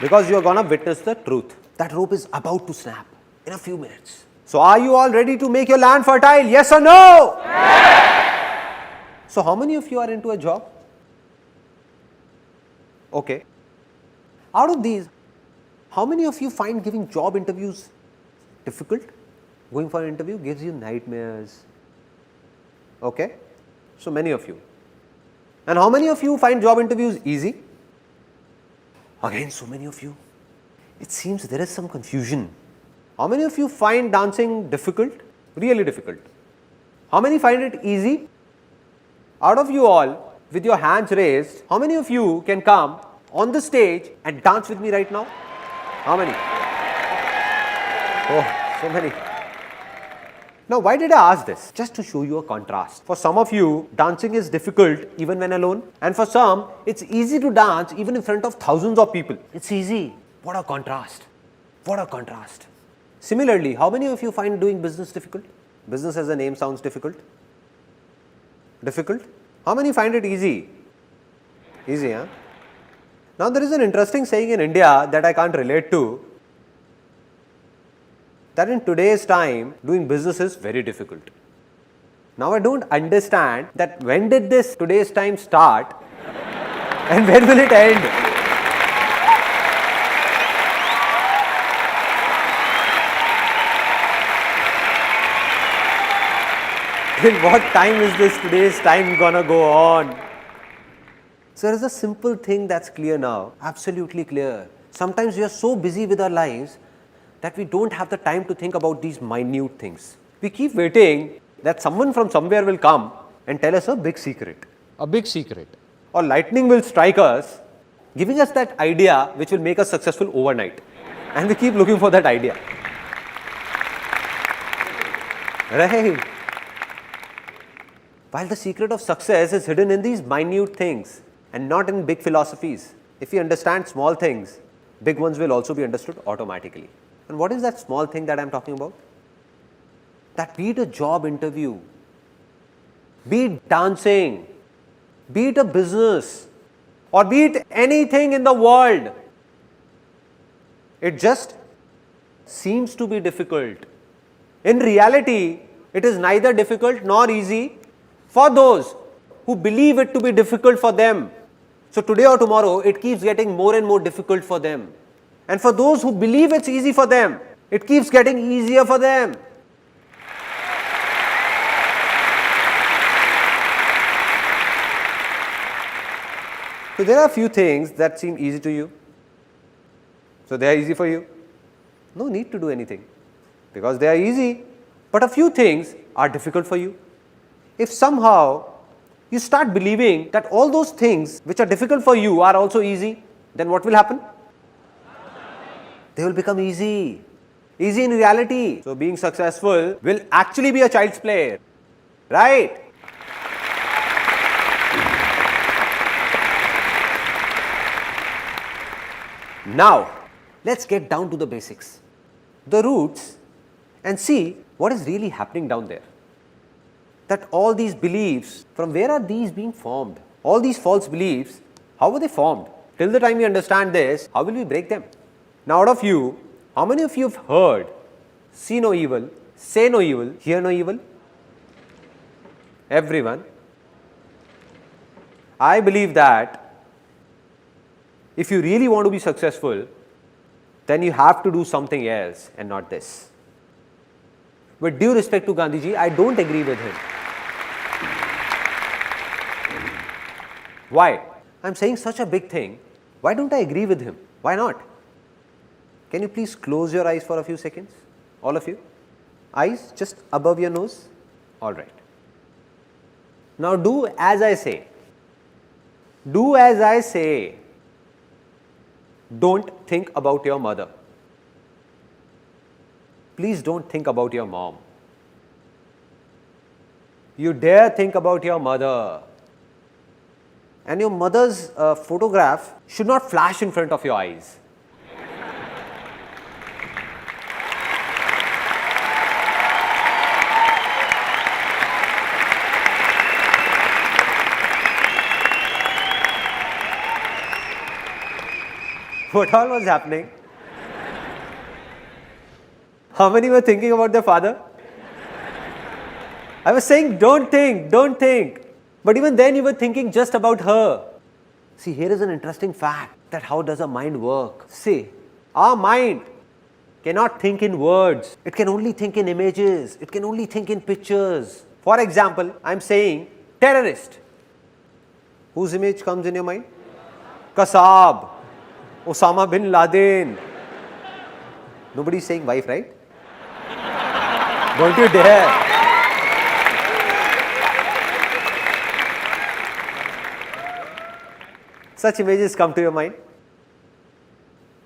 Because you are going to witness the truth. That rope is about to snap in a few minutes. So are you all ready to make your land fertile? Yes or no? Yes. So how many of you are into a job? Okay. Out of these, how many of you find giving job interviews difficult? Going for an interview gives you nightmares. Okay. So many of you. And how many of you find job interviews easy? Again, so many of you. It seems there is some confusion. How many of you find dancing difficult? Really difficult. How many find it easy? Out of you all, with your hands raised, how many of you can come on the stage and dance with me right now? How many? Oh, so many. Now, why did I ask this? Just to show you a contrast. For some of you, dancing is difficult even when alone. And for some, it's easy to dance even in front of thousands of people. It's easy. What a contrast. What a contrast. Similarly, how many of you find doing business difficult? Business as a name sounds difficult. Difficult? How many find it easy? Easy, huh? Now, there is an interesting saying in India that I can't relate to. That in today's time, doing business is very difficult. Now I don't understand that when did this today's time start and when will it end? In what time is this today's time gonna go on? So there is a simple thing that's clear now, absolutely clear. Sometimes we are so busy with our lives that we don't have the time to think about these minute things. We keep waiting that someone from somewhere will come and tell us a big secret. A big secret. Or lightning will strike us, giving us that idea which will make us successful overnight. And we keep looking for that idea. Right? While the secret of success is hidden in these minute things and not in big philosophies. If we understand small things, big ones will also be understood automatically. And what is that small thing that I am talking about? That be it a job interview, be it dancing, be it a business, or be it anything in the world, it just seems to be difficult. In reality, it is neither difficult nor easy for those who believe it to be difficult for them. So today or tomorrow, it keeps getting more and more difficult for them. And for those who believe it's easy for them, it keeps getting easier for them. So there are a few things that seem easy to you. So they are easy for you. No need to do anything because they are easy. But a few things are difficult for you. If somehow you start believing that all those things which are difficult for you are also easy, then what will happen? They will become easy. Easy in reality. So being successful will actually be a child's play. Right? Now, let's get down to the basics, the roots, and see what is really happening down there. That all these beliefs, from where are these being formed? All these false beliefs, how were they formed? Till the time we understand this, how will we break them? Now, out of you, how many of you have heard, see no evil, say no evil, hear no evil? Everyone. I believe that if you really want to be successful, then you have to do something else and not this. With due respect to Gandhiji, I don't agree with him. Why? I'm saying such a big thing. Why don't I agree with him? Why not? Can you please close your eyes for a few seconds? All of you? Eyes just above your nose? All right. Now do as I say. Do as I say. Don't think about your mother. Please don't think about your mom. You dare think about your mother. And your mother's photograph should not flash in front of your eyes. What all was happening? How many were thinking about their father? I was saying, don't think, don't think. But even then you were thinking just about her. See, here is an interesting fact that how does a mind work? See, our mind cannot think in words. It can only think in images. It can only think in pictures. For example, I am saying terrorist. Whose image comes in your mind? Kasab. Osama bin Laden. Nobody is saying wife, right? Don't you dare. Such images come to your mind.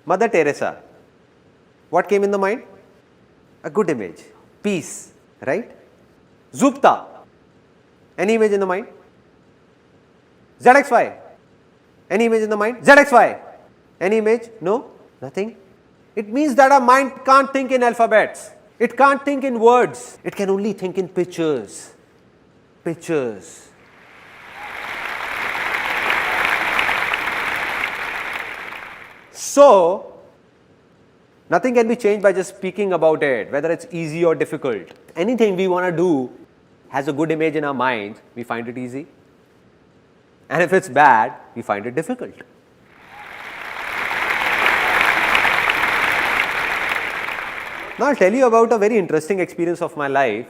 Mother Teresa. What came in the mind? A good image. Peace, right? Zupta. Any image in the mind? ZXY. Any image in the mind? ZXY. Any image? No? Nothing? It means that our mind can't think in alphabets. It can't think in words. It can only think in pictures. Pictures. So, nothing can be changed by just speaking about it, whether it's easy or difficult. Anything we want to do has a good image in our mind, we find it easy. And if it's bad, we find it difficult. Now, I'll tell you about a very interesting experience of my life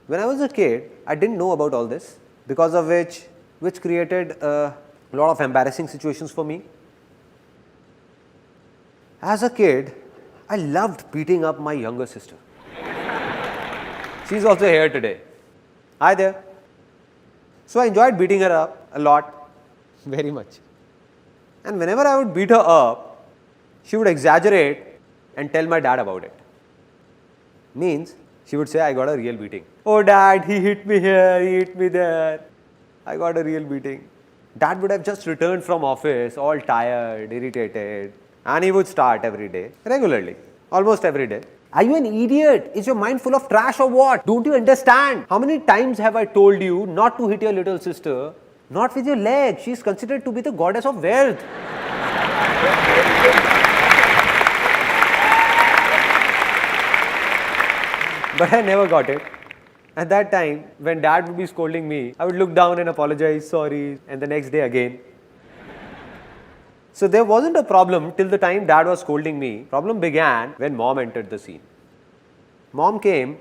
When I was a kid, I didn't know about all this, because of which created a lot of embarrassing situations for me. As a kid, I loved beating up my younger sister. She's also here today. Hi there. So I enjoyed beating her up a lot, very much. And whenever I would beat her up, she would exaggerate and tell my dad about it. Means, she would say, I got a real beating. Oh dad, he hit me here, he hit me there. I got a real beating. Dad would have just returned from office, all tired, irritated, and he would start every day, regularly, almost every day. Are you an idiot? Is your mind full of trash or what? Don't you understand? How many times have I told you not to hit your little sister? Not with your leg. She is considered to be the goddess of wealth. But I never got it. At that time, when dad would be scolding me, I would look down and apologize, sorry, and the next day again. So there wasn't a problem till the time dad was scolding me. Problem began when mom entered the scene. Mom came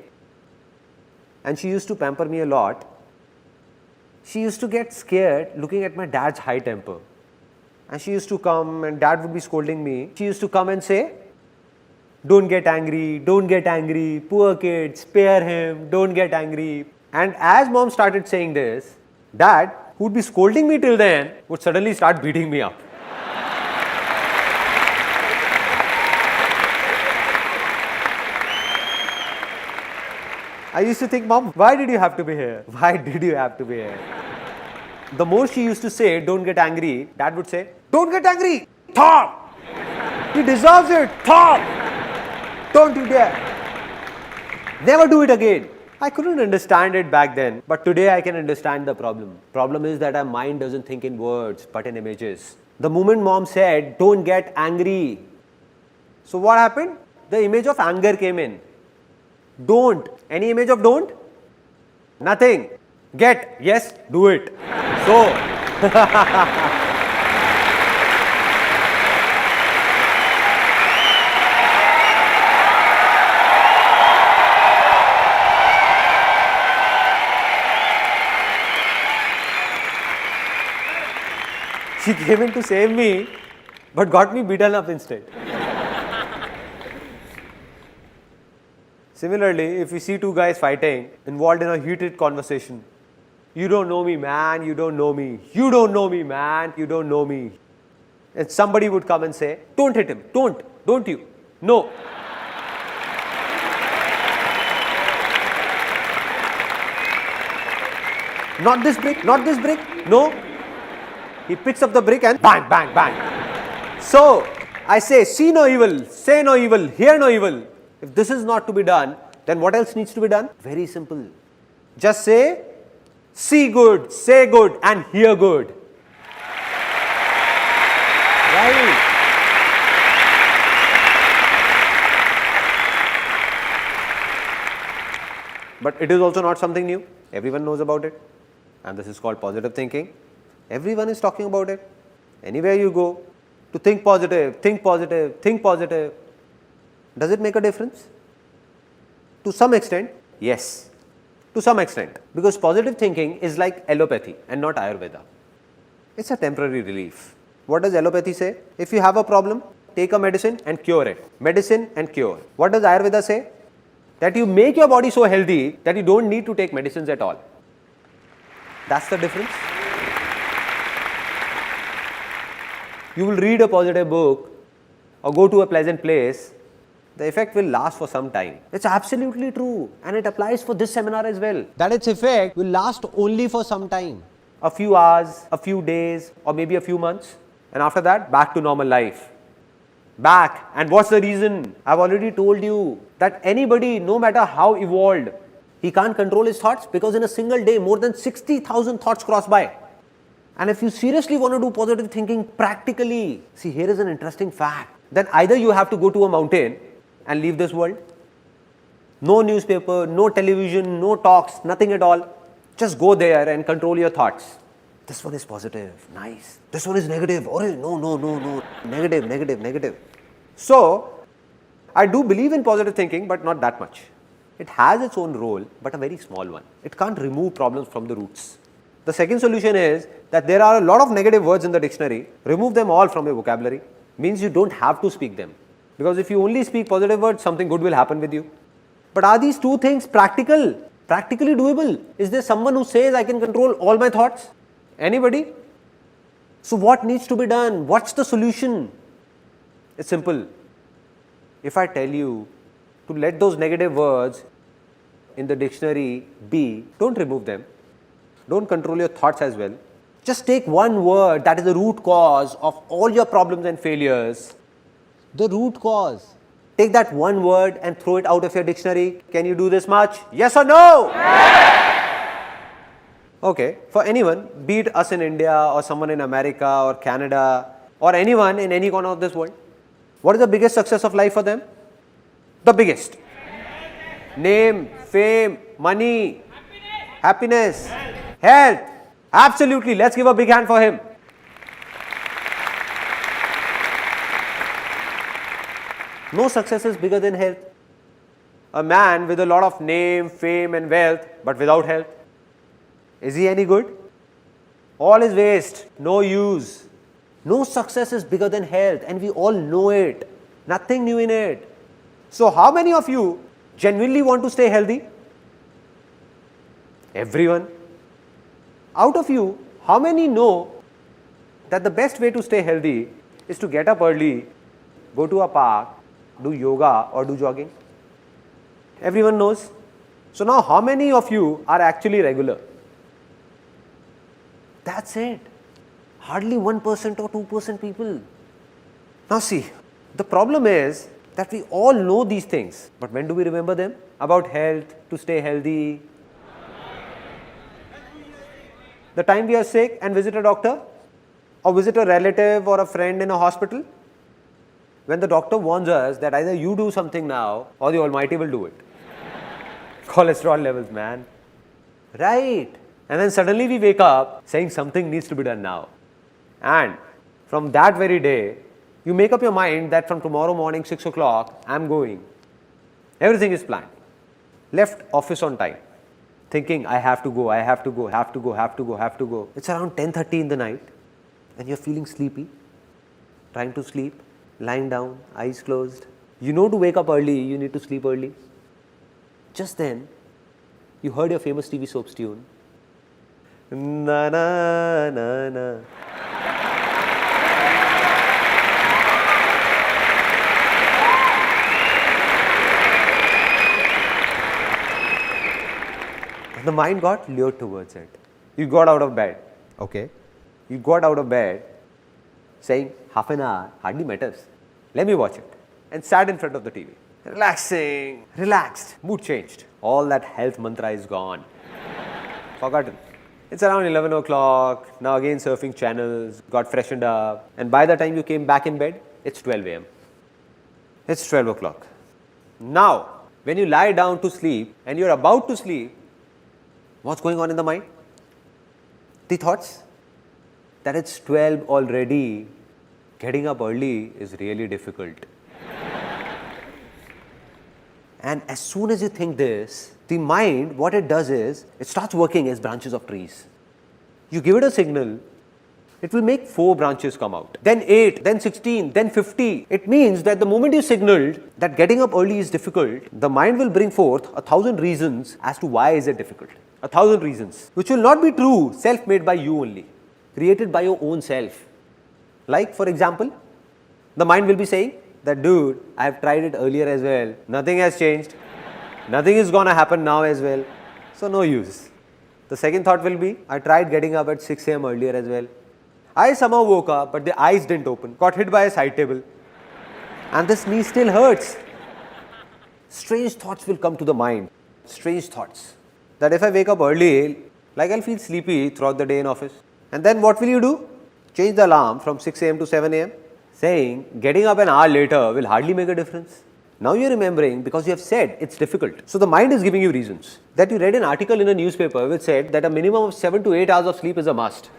and she used to pamper me a lot. She used to get scared looking at my dad's high temper. And she used to come and dad would be scolding me. She used to come and say, don't get angry, poor kid, spare him, don't get angry. And as mom started saying this, dad, who would be scolding me till then, would suddenly start beating me up. I used to think, Mom, why did you have to be here? Why did you have to be here? The more she used to say, don't get angry, dad would say, don't get angry, Thor! He deserves it, Thor! Don't you dare! Never do it again. I couldn't understand it back then, but today I can understand the problem. Problem is that our mind doesn't think in words, but in images. The moment mom said, don't get angry. So what happened? The image of anger came in. Don't. Any image of don't? Nothing. Get. Yes, do it. So, she came in to save me, but got me beaten up instead. Similarly, if we see two guys fighting, involved in a heated conversation, you don't know me, man, you don't know me. You don't know me, man, you don't know me. And somebody would come and say, don't hit him, don't you? No. Not this brick, no. He picks up the brick and bang, bang, bang. So, I say, see no evil, say no evil, hear no evil. If this is not to be done, then what else needs to be done? Very simple. Just say, see good, say good, and hear good. Right? But it is also not something new. Everyone knows about it. And this is called positive thinking. Everyone is talking about it. Anywhere you go, to think positive, think positive, think positive. Does it make a difference? To some extent, yes. To some extent. Because positive thinking is like allopathy and not Ayurveda. It's a temporary relief. What does allopathy say? If you have a problem, take a medicine and cure it. Medicine and cure. What does Ayurveda say? That you make your body so healthy that you don't need to take medicines at all. That's the difference. You will read a positive book or go to a pleasant place, the effect will last for some time. It's absolutely true, and it applies for this seminar as well. That its effect will last only for some time. A few hours, a few days, or maybe a few months. And after that, back to normal life. Back. And what's the reason? I've already told you that anybody, no matter how evolved, he can't control his thoughts because in a single day, more than 60,000 thoughts cross by. And if you seriously want to do positive thinking practically, see, here is an interesting fact. Then either you have to go to a mountain and leave this world. No newspaper, no television, no talks, nothing at all. Just go there and control your thoughts. This one is positive, nice. This one is negative, oh no. Negative. So, I do believe in positive thinking, but not that much. It has its own role, but a very small one. It can't remove problems from the roots. The second solution is that there are a lot of negative words in the dictionary. Remove them all from your vocabulary. Means you don't have to speak them. Because if you only speak positive words, something good will happen with you. But are these two things practical? Practically doable? Is there someone who says I can control all my thoughts? Anybody? So what needs to be done? What's the solution? It's simple. If I tell you to let those negative words in the dictionary be, don't remove them. Don't control your thoughts as well. Just take one word that is the root cause of all your problems and failures. The root cause. Take that one word and throw it out of your dictionary. Can you do this much? Yes or no? Yes. Okay, for anyone, be it us in India or someone in America or Canada or anyone in any corner of this world, what is the biggest success of life for them? The biggest. Name, fame, money, happiness, health. Absolutely. Let's give a big hand for him. No success is bigger than health. A man with a lot of name, fame and wealth, but without health, is he any good? All is waste, no use. No success is bigger than health, and we all know it. Nothing new in it. So how many of you genuinely want to stay healthy? Everyone. Out of you, how many know that the best way to stay healthy is to get up early, go to a park, do yoga or do jogging? Everyone knows. So now how many of you are actually regular? That's it. Hardly 1% or 2% people. Now see, the problem is that we all know these things, but when do we remember them? About health, to stay healthy. The time we are sick and visit a doctor or visit a relative or a friend in a hospital, when the doctor warns us that either you do something now or the Almighty will do it. Cholesterol levels, man. Right. And then suddenly we wake up saying something needs to be done now. And from that very day, you make up your mind that from tomorrow morning 6 o'clock, I'm going. Everything is planned. Left office on time. Thinking, I have to go, I have to go, have to go, have to go, have to go. It's around 10:30 in the night and you're feeling sleepy, trying to sleep, lying down, eyes closed. You know to wake up early, you need to sleep early. Just then, you heard your famous TV soaps tune. Na na na na. The mind got lured towards it. You got out of bed. Okay. You got out of bed saying, half an hour hardly matters. Let me watch it. And sat in front of the TV. Relaxing, relaxed, mood changed. All that health mantra is gone. Forgotten. It's around 11 o'clock. Now again surfing channels, got freshened up. And by the time you came back in bed, it's 12 a.m. It's 12 o'clock. Now, when you lie down to sleep and you're about to sleep, what's going on in the mind? The thoughts that it's 12 already, getting up early is really difficult. And as soon as you think this, the mind, what it does is, it starts working as branches of trees. You give it a signal, it will make 4 branches come out, then 8, then 16, then 50. It means that the moment you signaled that getting up early is difficult, the mind will bring forth 1,000 reasons as to why is it difficult. 1,000 reasons, which will not be true, self-made by you only, created by your own self. Like, for example, the mind will be saying that, dude, I have tried it earlier as well. Nothing has changed. Nothing is going to happen now as well. So, no use. The second thought will be, I tried getting up at 6 a.m. earlier as well. I somehow woke up, but the eyes didn't open. Got hit by a side table. And this knee still hurts. Strange thoughts will come to the mind. Strange thoughts. That if I wake up early, like I'll feel sleepy throughout the day in office. And then what will you do? Change the alarm from 6 a.m. to 7 a.m. Saying getting up an hour later will hardly make a difference. Now you're remembering because you have said it's difficult. So the mind is giving you reasons. That you read an article in a newspaper which said that a minimum of 7 to 8 hours of sleep is a must.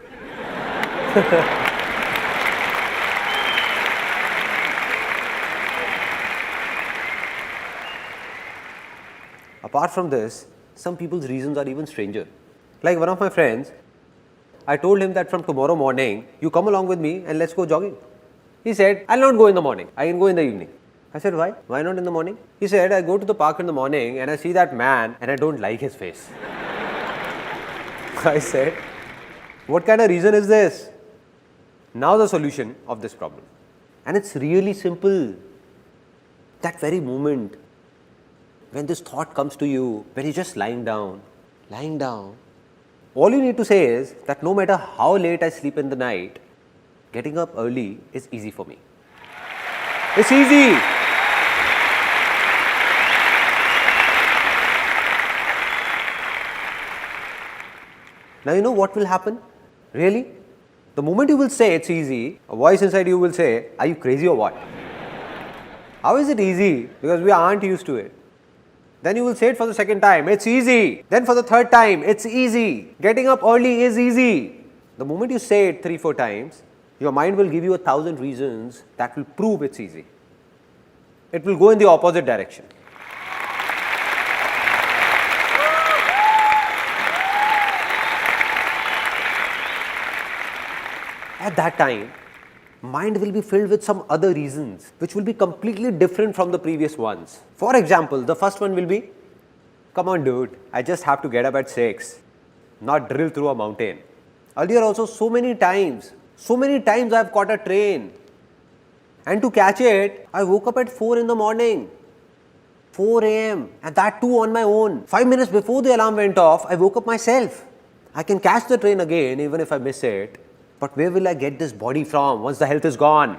Apart from this, some people's reasons are even stranger. Like one of my friends, I told him that from tomorrow morning, you come along with me and let's go jogging. He said, I'll not go in the morning, I can go in the evening. I said, why? Why not in the morning? He said, I go to the park in the morning and I see that man and I don't like his face. I said, what kind of reason is this? Now the solution of this problem. And it's really simple. That very moment when this thought comes to you, when you're just lying down, all you need to say is that no matter how late I sleep in the night, getting up early is easy for me. It's easy. Now you know what will happen? Really? The moment you will say it's easy, a voice inside you will say, are you crazy or what? How is it easy? Because we aren't used to it. Then you will say it for the second time, it's easy. Then for the third time, it's easy. Getting up early is easy. The moment you say it 3-4 times, your mind will give you 1,000 reasons that will prove it's easy. It will go in the opposite direction. At that time, mind will be filled with some other reasons which will be completely different from the previous ones. For example, the first one will be, come on dude, I just have to get up at 6, not drill through a mountain. Earlier also so many times I have caught a train and to catch it, I woke up at 4 in the morning, 4 a.m. and that too on my own. 5 minutes before the alarm went off, I woke up myself. I can catch the train again even if I miss it. But where will I get this body from once the health is gone?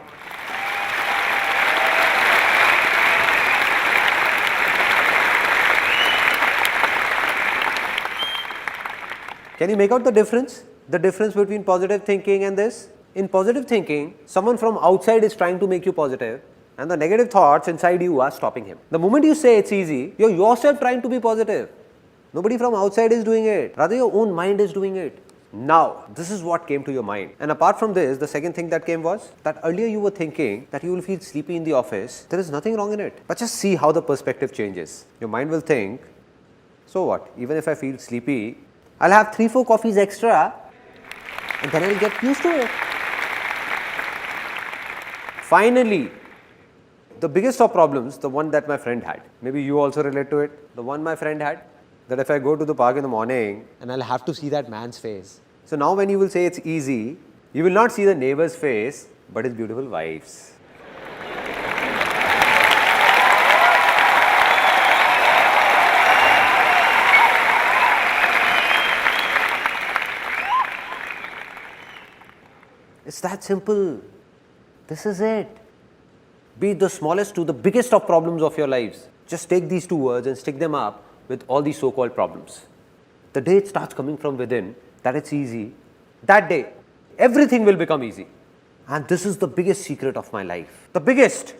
Can you make out the difference? The difference between positive thinking and this? In positive thinking, someone from outside is trying to make you positive and the negative thoughts inside you are stopping him. The moment you say it's easy, you're yourself trying to be positive. Nobody from outside is doing it. Rather, your own mind is doing it. Now, this is what came to your mind. And apart from this, the second thing that came was that earlier you were thinking that you will feel sleepy in the office. There is nothing wrong in it. But just see how the perspective changes. Your mind will think, so what? Even if I feel sleepy, I'll have 3-4 coffees extra and then I'll get used to it. Finally, the biggest of problems, the one that my friend had. Maybe you also relate to it. The one my friend had, that if I go to the park in the morning and I'll have to see that man's face. So now when you will say it's easy, you will not see the neighbor's face, but his beautiful wife's. It's that simple. This is it. Be it the smallest to the biggest of problems of your lives. Just take these 2 words and stick them up with all these so-called problems. The day it starts coming from within, that it's easy, that day, everything will become easy. And this is the biggest secret of my life. The biggest.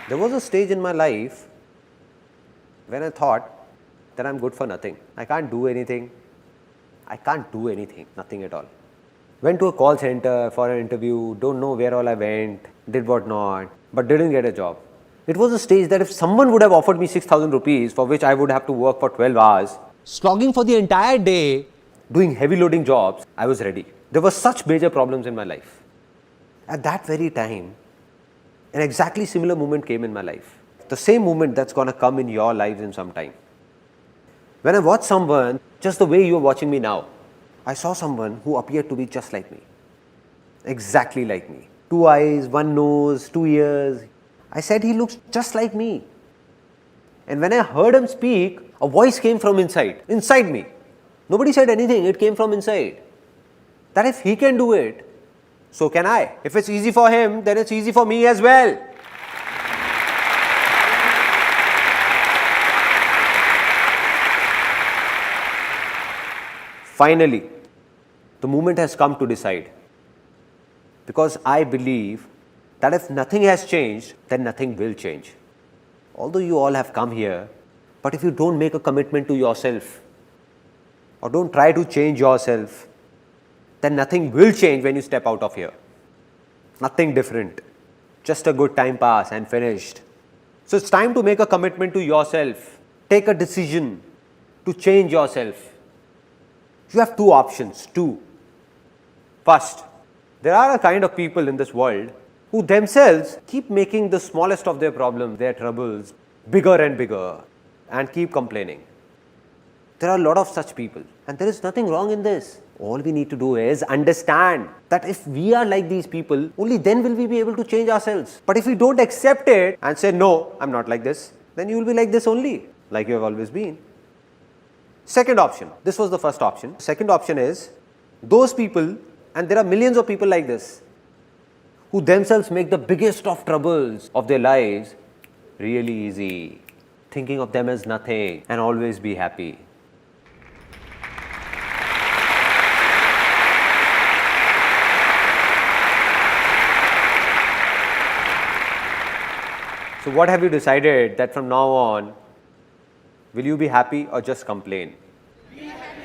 There was a stage in my life when I thought that I'm good for nothing. I can't do anything. Nothing at all. Went to a call center for an interview, don't know where all I went, did what not, but didn't get a job. It was a stage that if someone would have offered me 6,000 rupees for which I would have to work for 12 hours, slogging for the entire day, doing heavy loading jobs, I was ready. There were such major problems in my life. At that very time, an exactly similar moment came in my life. The same moment that's going to come in your lives in some time. When I watched someone, just the way you are watching me now, I saw someone who appeared to be just like me. Exactly like me. 2 eyes, 1 nose, 2 ears. I said he looks just like me. And when I heard him speak, a voice came from inside me. Nobody said anything, it came from inside. That if he can do it, so can I. If it's easy for him, then it's easy for me as well. Finally, the moment has come to decide. Because I believe that if nothing has changed, then nothing will change. Although you all have come here, but if you don't make a commitment to yourself, or don't try to change yourself, then nothing will change when you step out of here. Nothing different. Just a good time pass and finished. So it's time to make a commitment to yourself. Take a decision to change yourself. You have two options. First, there are a kind of people in this world who themselves keep making the smallest of their problems, their troubles, bigger and bigger, and keep complaining. There are a lot of such people, and there is nothing wrong in this. All we need to do is understand that if we are like these people, only then will we be able to change ourselves. But if we don't accept it and say, no, I'm not like this, then you will be like this only, like you have always been. Second option, this was the first option. Second option is those people, and there are millions of people like this, who themselves make the biggest of troubles of their lives really easy, thinking of them as nothing and always be happy. So what have you decided that from now on, will you be happy or just complain? Be happy.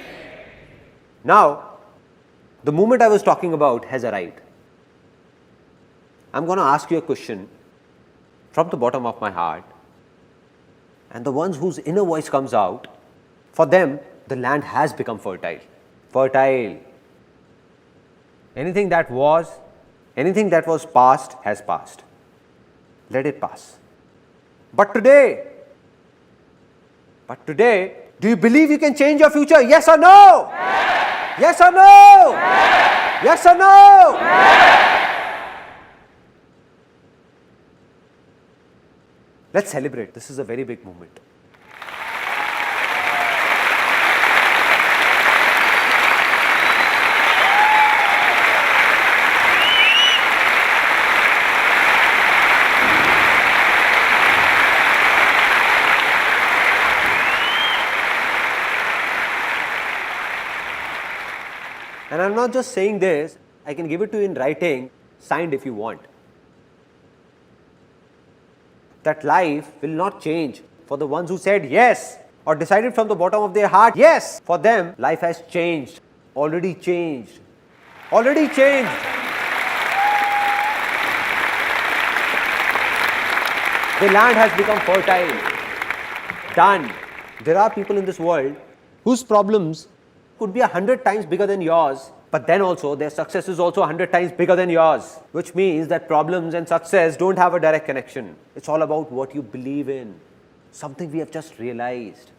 Now, the moment I was talking about has arrived. I'm going to ask you a question from the bottom of my heart, and the ones whose inner voice comes out, for them, the land has become fertile. Fertile. Anything that was past has passed. Let it pass. But today, do you believe you can change your future? Yes or no? Yes or no? Yes or no? Let's celebrate. This is a very big moment. And I'm not just saying this, I can give it to you in writing, signed if you want. That life will not change for the ones who said yes or decided from the bottom of their heart yes. For them, life has changed, already changed, already changed. The land has become fertile. Done. There are people in this world whose problems could be 100 times bigger than yours, but then also their success is also 100 times bigger than yours, which means that problems and success don't have a direct connection. It's all about what you believe in, something we have just realized.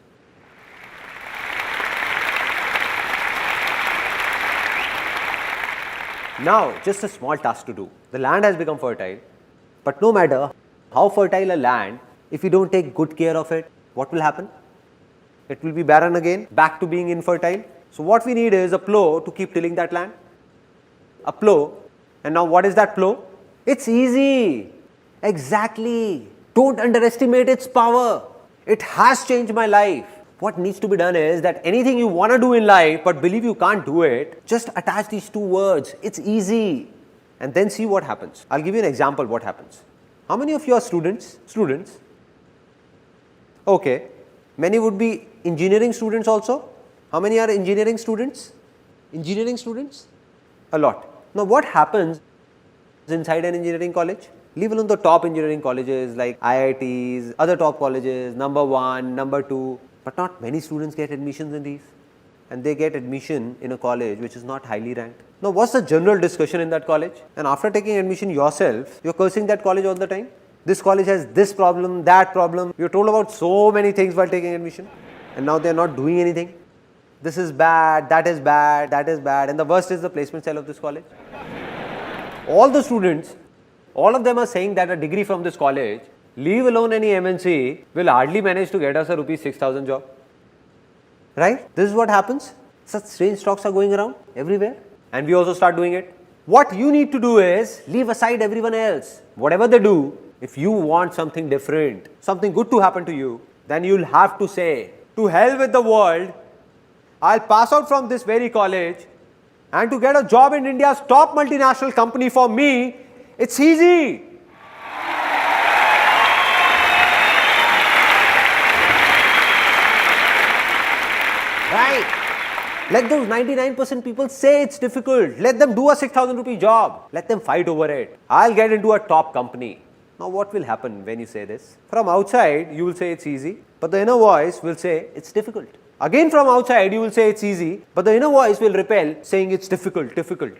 Now, just a small task to do. The land has become fertile, but no matter how fertile a land, if you don't take good care of it, what will happen? It will be barren again, back to being infertile. So what we need is a plow to keep tilling that land. A plow. And now what is that plow? It's easy. Exactly. Don't underestimate its power. It has changed my life. What needs to be done is that anything you want to do in life but believe you can't do it, just attach these two words. It's easy. And then see what happens. I'll give you an example what happens. How many of you are students? Okay. Many would be engineering students also. How many are engineering students? A lot. Now what happens inside an engineering college? Leave alone the top engineering colleges like IITs, other top colleges, number 1, number 2, but not many students get admissions in these. And they get admission in a college which is not highly ranked. Now what's the general discussion in that college? And after taking admission yourself, you're cursing that college all the time. This college has this problem, that problem. You're told about so many things while taking admission. And now they're not doing anything. This is bad, that is bad, that is bad. And the worst is the placement cell of this college. All the students, all of them are saying that a degree from this college, leave alone any MNC, will hardly manage to get us a rupees 6,000 job. Right? This is what happens. Such strange talks are going around everywhere. And we also start doing it. What you need to do is leave aside everyone else. Whatever they do, if you want something different, something good to happen to you, then you'll have to say, to hell with the world, I'll pass out from this very college, and to get a job in India's top multinational company for me, it's easy. Right? Let those 99% people say it's difficult. Let them do a 6,000 rupee job. Let them fight over it. I'll get into a top company. Now what will happen when you say this? From outside, you will say it's easy, but the inner voice will say it's difficult. Again from outside, you will say it's easy, but the inner voice will repel, saying it's difficult, difficult.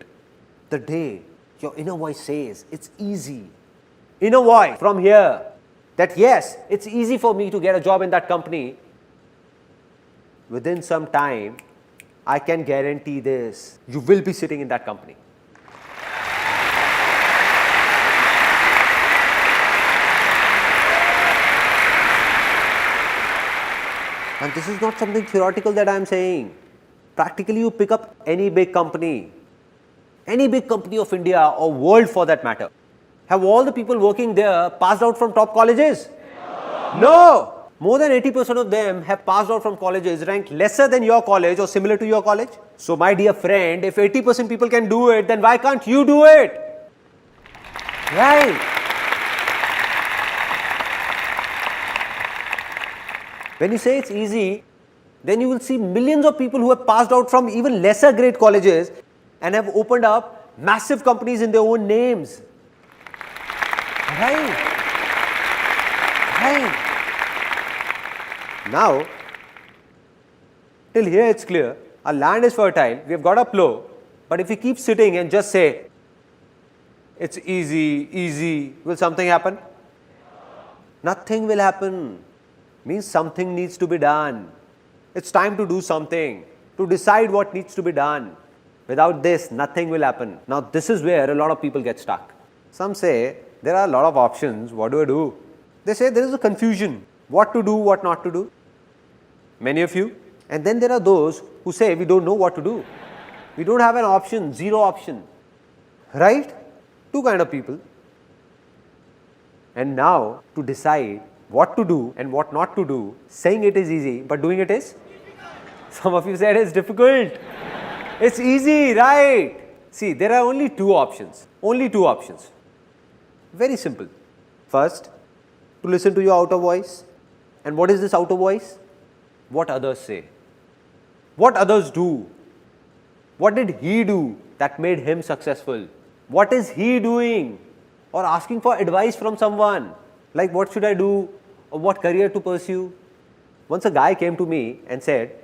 The day your inner voice says it's easy, inner voice from here, that yes, it's easy for me to get a job in that company, within some time, I can guarantee this, you will be sitting in that company. And this is not something theoretical that I am saying. Practically, you pick up any big company of India or world for that matter. Have all the people working there passed out from top colleges? No! More than 80% of them have passed out from colleges ranked lesser than your college or similar to your college. So my dear friend, if 80% people can do it, then why can't you do it? Right? When you say it's easy, then you will see millions of people who have passed out from even lesser grade colleges and have opened up massive companies in their own names. Right? Right? Now, till here it's clear, our land is fertile, we have got a plow, but if we keep sitting and just say, it's easy, easy, will something happen? Nothing will happen. Means something needs to be done. It's time to do something, to decide what needs to be done. Without this, nothing will happen. Now, this is where a lot of people get stuck. Some say, there are a lot of options, what do I do? They say there is a confusion, what to do, what not to do. Many of you. And then there are those who say, we don't know what to do. We don't have an option, zero option. Right? Two kind of people. And now, to decide what to do and what not to do, saying it is easy, but doing it is? Some of you said it's difficult. It's easy, right? See, there are only two options. Only two options. Very simple. First, to listen to your outer voice. And what is this outer voice? What others say. What others do. What did he do that made him successful? What is he doing? Or asking for advice from someone. Like what should I do? Or what career to pursue? Once a guy came to me and said,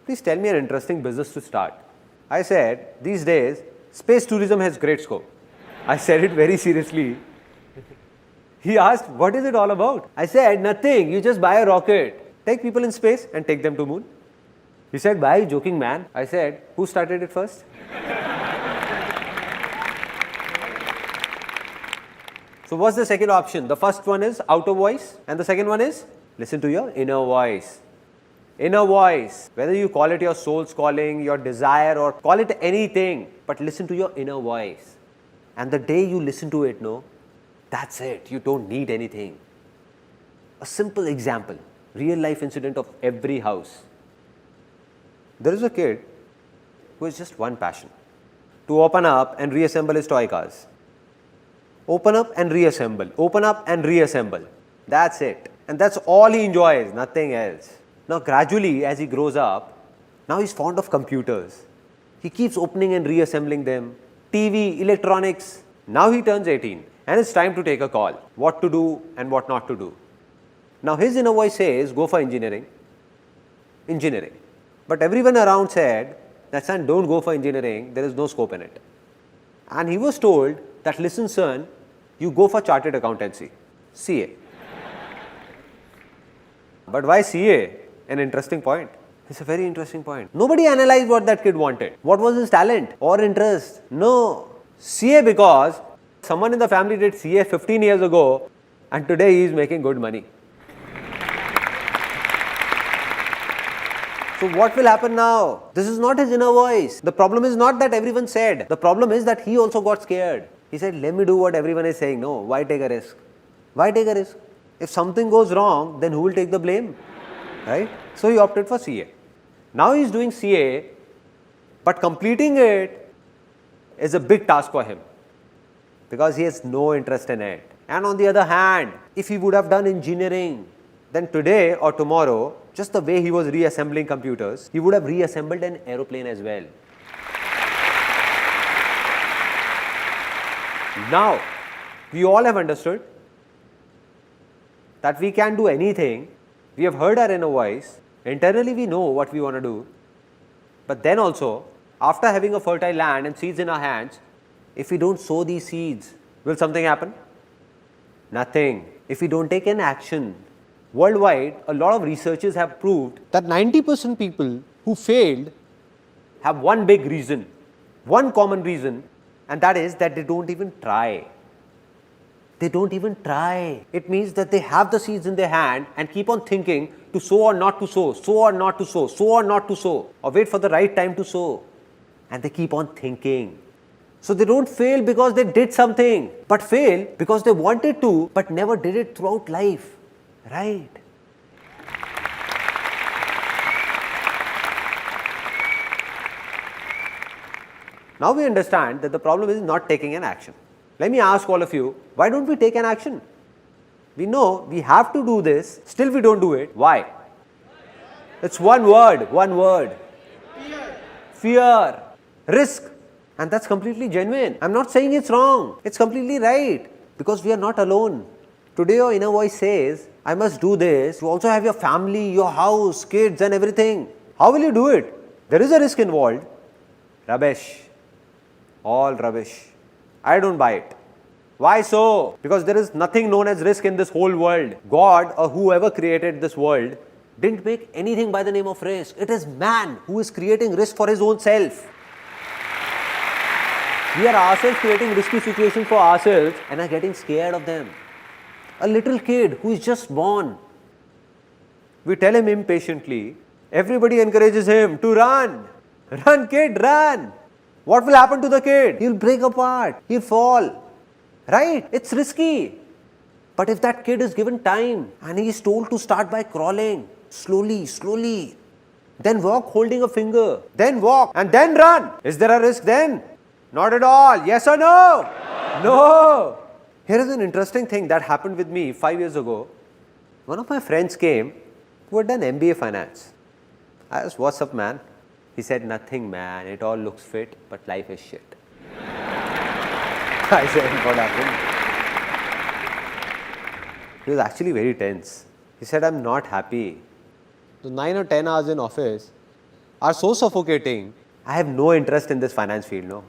please tell me an interesting business to start. I said, these days, space tourism has great scope. I said it very seriously. He asked, what is it all about? I said, nothing, you just buy a rocket, take people in space and take them to moon. He said, why are you joking, man? I said, who started it first? So what's the second option? The first one is outer voice and the second one is listen to your inner voice. Inner voice, whether you call it your soul's calling, your desire or call it anything, but listen to your inner voice. And the day you listen to it, no, that's it. You don't need anything. A simple example, real life incident of every house. There is a kid who has just one passion, to open up and reassemble his toy cars. Open up and reassemble, open up and reassemble. That's it. And that's all he enjoys, nothing else. Now gradually as he grows up, now he's fond of computers. He keeps opening and reassembling them. TV, electronics. Now he turns 18 and it's time to take a call. What to do and what not to do. Now his inner voice says, go for engineering. Engineering. But everyone around said, that son, don't go for engineering, there is no scope in it. And he was told that, listen son, you go for chartered accountancy, CA. But why CA? An interesting point. It's a very interesting point. Nobody analyzed what that kid wanted. What was his talent or interest? No. CA because someone in the family did CA 15 years ago and today he is making good money. So what will happen now? This is not his inner voice. The problem is not that everyone said. The problem is that he also got scared. He said, let me do what everyone is saying. No, why take a risk? Why take a risk? If something goes wrong, then who will take the blame? Right? So he opted for CA. Now he is doing CA, but completing it is a big task for him because he has no interest in it. And on the other hand, if he would have done engineering, then today or tomorrow, just the way he was reassembling computers, he would have reassembled an aeroplane as well. Now, we all have understood that we can do anything. We have heard our inner voice. Internally, we know what we want to do. But then also, after having a fertile land and seeds in our hands, if we don't sow these seeds, will something happen? Nothing. If we don't take an action. Worldwide, a lot of researchers have proved that 90% people who failed have one big reason, one common reason, and that is that they don't even try. They don't even try. It means that they have the seeds in their hand and keep on thinking to sow or not to sow, sow or not to sow, sow or not to sow, or wait for the right time to sow. And they keep on thinking. So they don't fail because they did something, but fail because they wanted to, but never did it throughout life. Right? Now we understand that the problem is not taking an action. Let me ask all of you, why don't we take an action? We know we have to do this, still we don't do it. Why? It's one word, one word. Fear, risk. And that's completely genuine. I'm not saying it's wrong. It's completely right. Because we are not alone. Today your inner voice says, I must do this. You also have your family, your house, kids and everything. How will you do it? There is a risk involved. Rubbish. All rubbish. I don't buy it. Why so? Because there is nothing known as risk in this whole world. God or whoever created this world didn't make anything by the name of risk. It is man who is creating risk for his own self. We are ourselves creating risky situations for ourselves and are getting scared of them. A little kid who is just born, we tell him impatiently, everybody encourages him to run. Run kid, run. What will happen to the kid? He'll break apart, he'll fall. Right? It's risky. But if that kid is given time and he is told to start by crawling, slowly, slowly, then walk holding a finger, then walk and then run. Is there a risk then? Not at all. Yes or no? No. Here is an interesting thing that happened with me 5 years ago. One of my friends came who had done MBA finance. I asked, what's up man? He said, nothing man, it all looks fit, but life is shit. I said, what happened? He was actually very tense. He said, I'm not happy. The 9 or 10 hours in office are so suffocating. I have no interest in this finance field, no.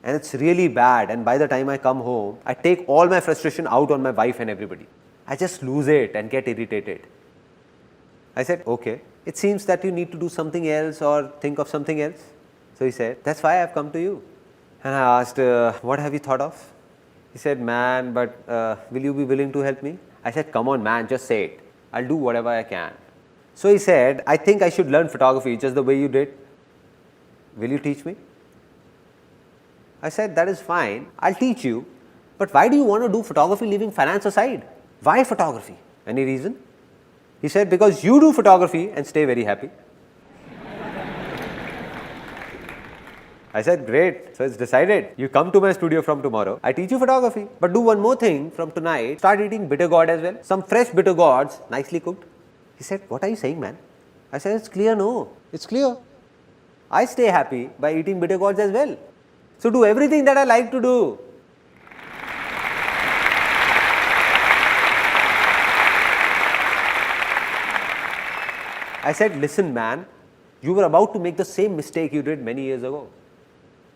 And it's really bad, and by the time I come home, I take all my frustration out on my wife and everybody. I just lose it and get irritated. I said, okay, it seems that you need to do something else or think of something else. So he said, that's why I have come to you. And I asked, what have you thought of? He said, man, but will you be willing to help me? I said, come on man, just say it. I'll do whatever I can. So he said, I think I should learn photography just the way you did. Will you teach me? I said, that is fine, I'll teach you, but why do you want to do photography leaving finance aside? Why photography? Any reason? He said, because you do photography and stay very happy. I said, great, so it's decided. You come to my studio from tomorrow, I teach you photography. But do one more thing from tonight, start eating bitter gourd as well. Some fresh bitter gourds, nicely cooked. He said, what are you saying man? I said, it's clear, no, it's clear. I stay happy by eating bitter gourds as well. So do everything that I like to do. I said, listen man, you were about to make the same mistake you did many years ago.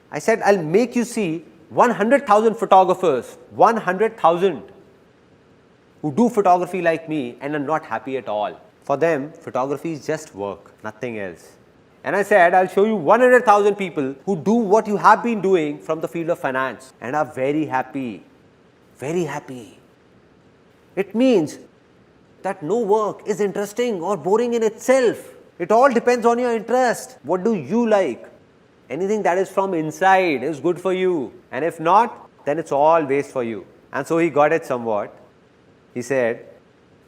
I said, I'll make you see 100,000 photographers, 100,000 who do photography like me and are not happy at all. For them, photography is just work, nothing else. And I said, I'll show you 100,000 people who do what you have been doing from the field of finance and are very happy. Very happy. It means that no work is interesting or boring in itself. It all depends on your interest. What do you like? Anything that is from inside is good for you. And if not, then it's all waste for you. And so he got it somewhat. He said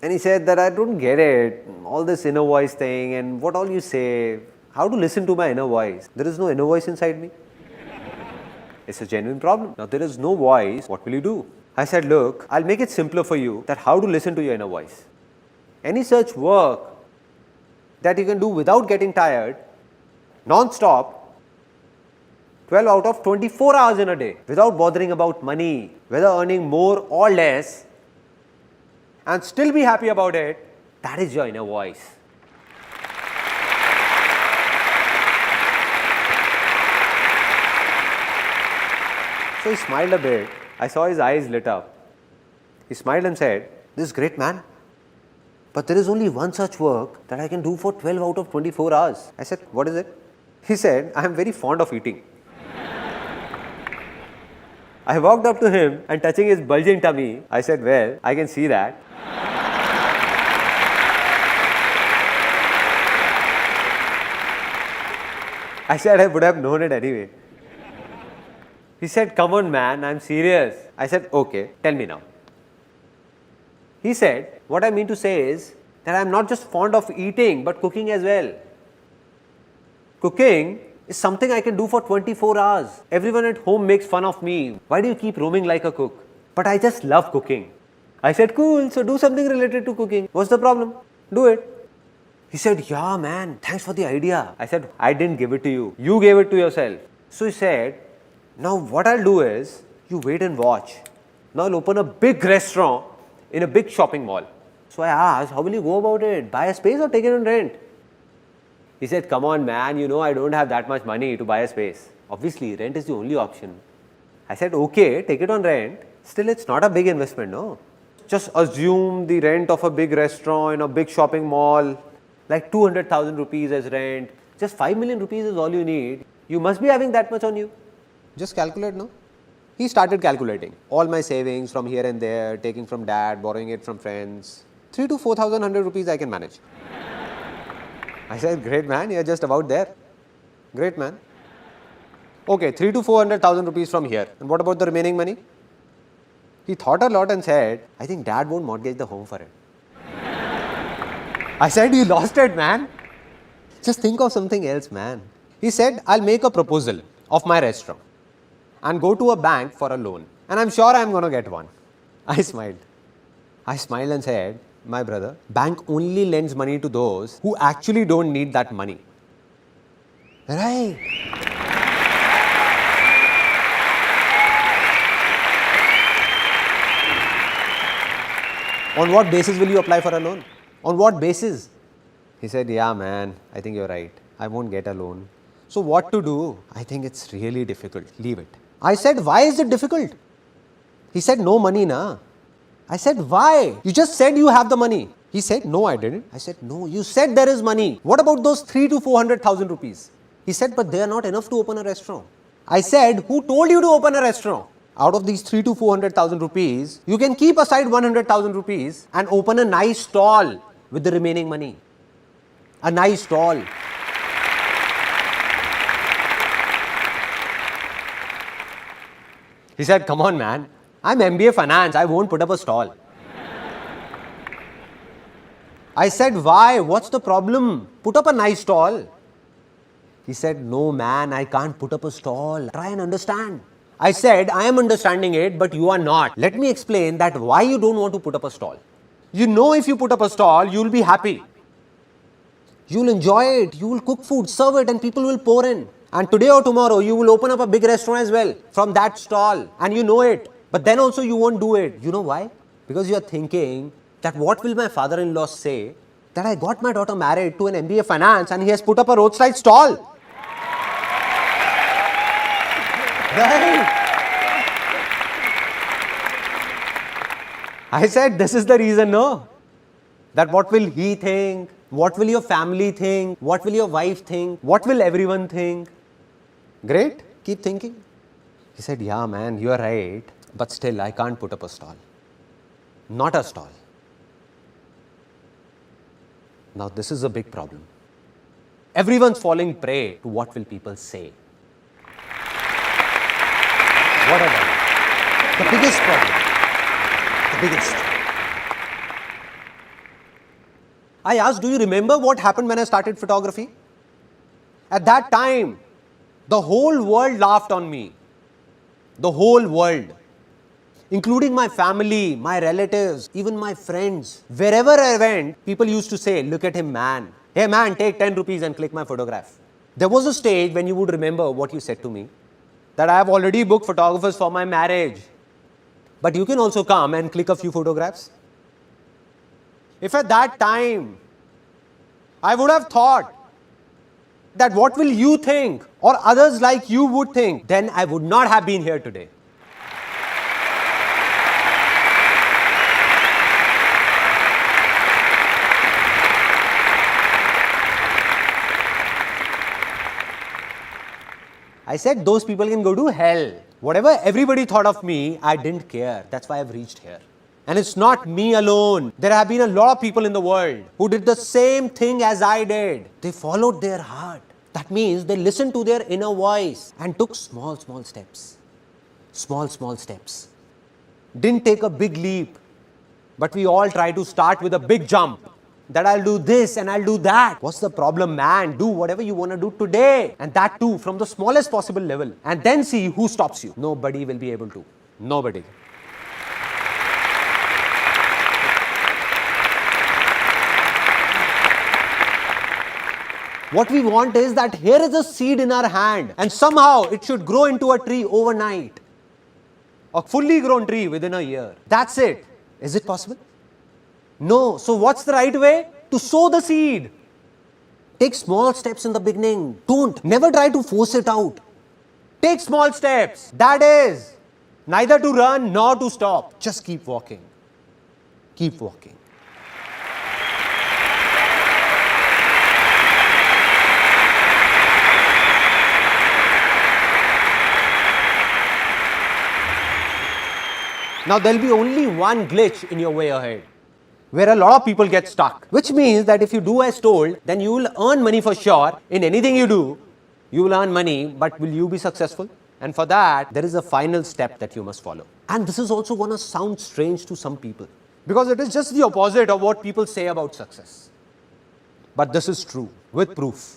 that I don't get it. All this inner voice thing and what all you say. How to listen to my inner voice? There is no inner voice inside me. It's a genuine problem. Now there is no voice, what will you do? I said, look, I'll make it simpler for you that how to listen to your inner voice. Any such work that you can do without getting tired, non-stop, 12 out of 24 hours in a day, without bothering about money, whether earning more or less, and still be happy about it, that is your inner voice. So he smiled a bit. I saw his eyes lit up. He smiled and said, "This is great, man. But there is only one such work that I can do for 12 out of 24 hours. I said, "What is it?" He said, "I am very fond of eating." I walked up to him and touching his bulging tummy, I said, "Well, I can see that." I said, "I would have known it anyway." He said, "Come on, man, I'm serious." I said, "Okay, tell me now." He said, "What I mean to say is that I'm not just fond of eating, but cooking as well. Cooking is something I can do for 24 hours. Everyone at home makes fun of me. Why do you keep roaming like a cook? But I just love cooking." I said, "Cool, so do something related to cooking. What's the problem? Do it." He said, "Yeah, man, thanks for the idea." I said, "I didn't give it to you. You gave it to yourself." So he said, "Now what I'll do is, you wait and watch. Now I'll open a big restaurant in a big shopping mall." So I asked, "How will you go about it? Buy a space or take it on rent?" He said, "Come on, man, you know I don't have that much money to buy a space. Obviously, rent is the only option." I said, "Okay, take it on rent. Still, it's not a big investment, no? Just assume the rent of a big restaurant in a big shopping mall, like 200,000 rupees as rent. Just 5 million rupees is all you need. You must be having that much on you. Just calculate, no?" He started calculating all my savings from here and there, taking from dad, borrowing it from friends. 3 to 4,100 rupees I can manage. I said, "Great, man, you're just about there. Great, man. Okay, 3 to 400,000 rupees from here. And what about the remaining money?" He thought a lot and said, "I think dad won't mortgage the home for it." I said, "You lost it, man. Just think of something else, man." He said, "I'll make a proposal of my restaurant and go to a bank for a loan. And I'm sure I'm going to get one." I smiled. I smiled and said, "My brother, bank only lends money to those who actually don't need that money." Right. "On what basis will you apply for a loan? On what basis?" He said, "Yeah, man, I think you're right. I won't get a loan. So what to do?" "I think it's really difficult. Leave it." I said, "Why is it difficult?" He said, "No money, na." I said, "Why? You just said you have the money." He said, "No, I didn't." I said, "No, you said there is money. What about those 3 to 400,000 rupees?" He said, "But they are not enough to open a restaurant." I said, "Who told you to open a restaurant? Out of these 3 to 400,000 rupees, you can keep aside 100,000 rupees and open a nice stall with the remaining money. A nice stall." He said, "Come on, man. I'm MBA finance. I won't put up a stall." I said, "Why? What's the problem? Put up a nice stall." He said, "No, man, I can't put up a stall. Try and understand." I said, "I am understanding it, but you are not. Let me explain that why you don't want to put up a stall. You know if you put up a stall, you will be happy. You will enjoy it. You will cook food, serve it, and people will pour in. And today or tomorrow, you will open up a big restaurant as well from that stall. And you know it. But then also you won't do it. You know why? Because you are thinking that what will my father-in-law say that I got my daughter married to an MBA finance and he has put up a roadside stall." Right? I said, "This is the reason, no? That what will he think? What will your family think? What will your wife think? What will everyone think?" Great, keep thinking. He said, "Yeah, man, you are right. But still, I can't put up a stall. Not a stall." Now, this is a big problem. Everyone's falling prey to what will people say. What about it? The biggest problem. The biggest. I asked, "Do you remember what happened when I started photography?" At that time, the whole world laughed on me. The whole world. Including my family, my relatives, even my friends. Wherever I went, people used to say, "Look at him, man. Hey man, take 10 rupees and click my photograph. There was a stage when you would remember what you said to me, that I have already booked photographers for my marriage. But you can also come and click a few photographs. If at that time I would have thought that what will you think or others like you would think, then I would not have been here today. I said those people can go to hell. Whatever everybody thought of me, I didn't care. That's why I've reached here. And it's not me alone. There have been a lot of people in the world who did the same thing as I did. They followed their heart. That means they listened to their inner voice and took small steps. Small steps. Didn't take a big leap. But we all try to start with a big jump. That I'll do this and I'll do that. What's the problem, man? Do whatever you want to do today. And that too from the smallest possible level. And then see who stops you. Nobody will be able to. Nobody. What we want is that here is a seed in our hand and somehow it should grow into a tree overnight. A fully grown tree within a year. That's it. Is it possible? No. So what's the right way? To sow the seed. Take small steps in the beginning. Never try to force it out. Take small steps. That is, neither to run nor to stop. Just keep walking. Keep walking. Now there'll be only one glitch in your way ahead, where a lot of people get stuck. Which means that if you do as told, then you will earn money for sure. In anything you do, you will earn money, but will you be successful? And for that, there is a final step that you must follow. And this is also going to sound strange to some people, because it is just the opposite of what people say about success. But this is true, with proof.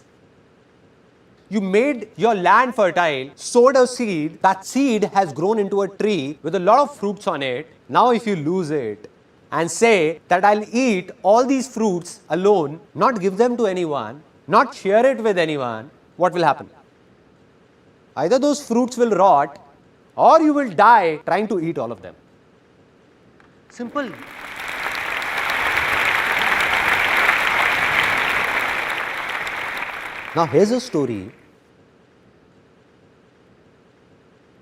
You made your land fertile, sowed a seed, that seed has grown into a tree with a lot of fruits on it. Now if you lose it and say that I'll eat all these fruits alone, not give them to anyone, not share it with anyone, what will happen? Either those fruits will rot or you will die trying to eat all of them. Simple. Now here's a story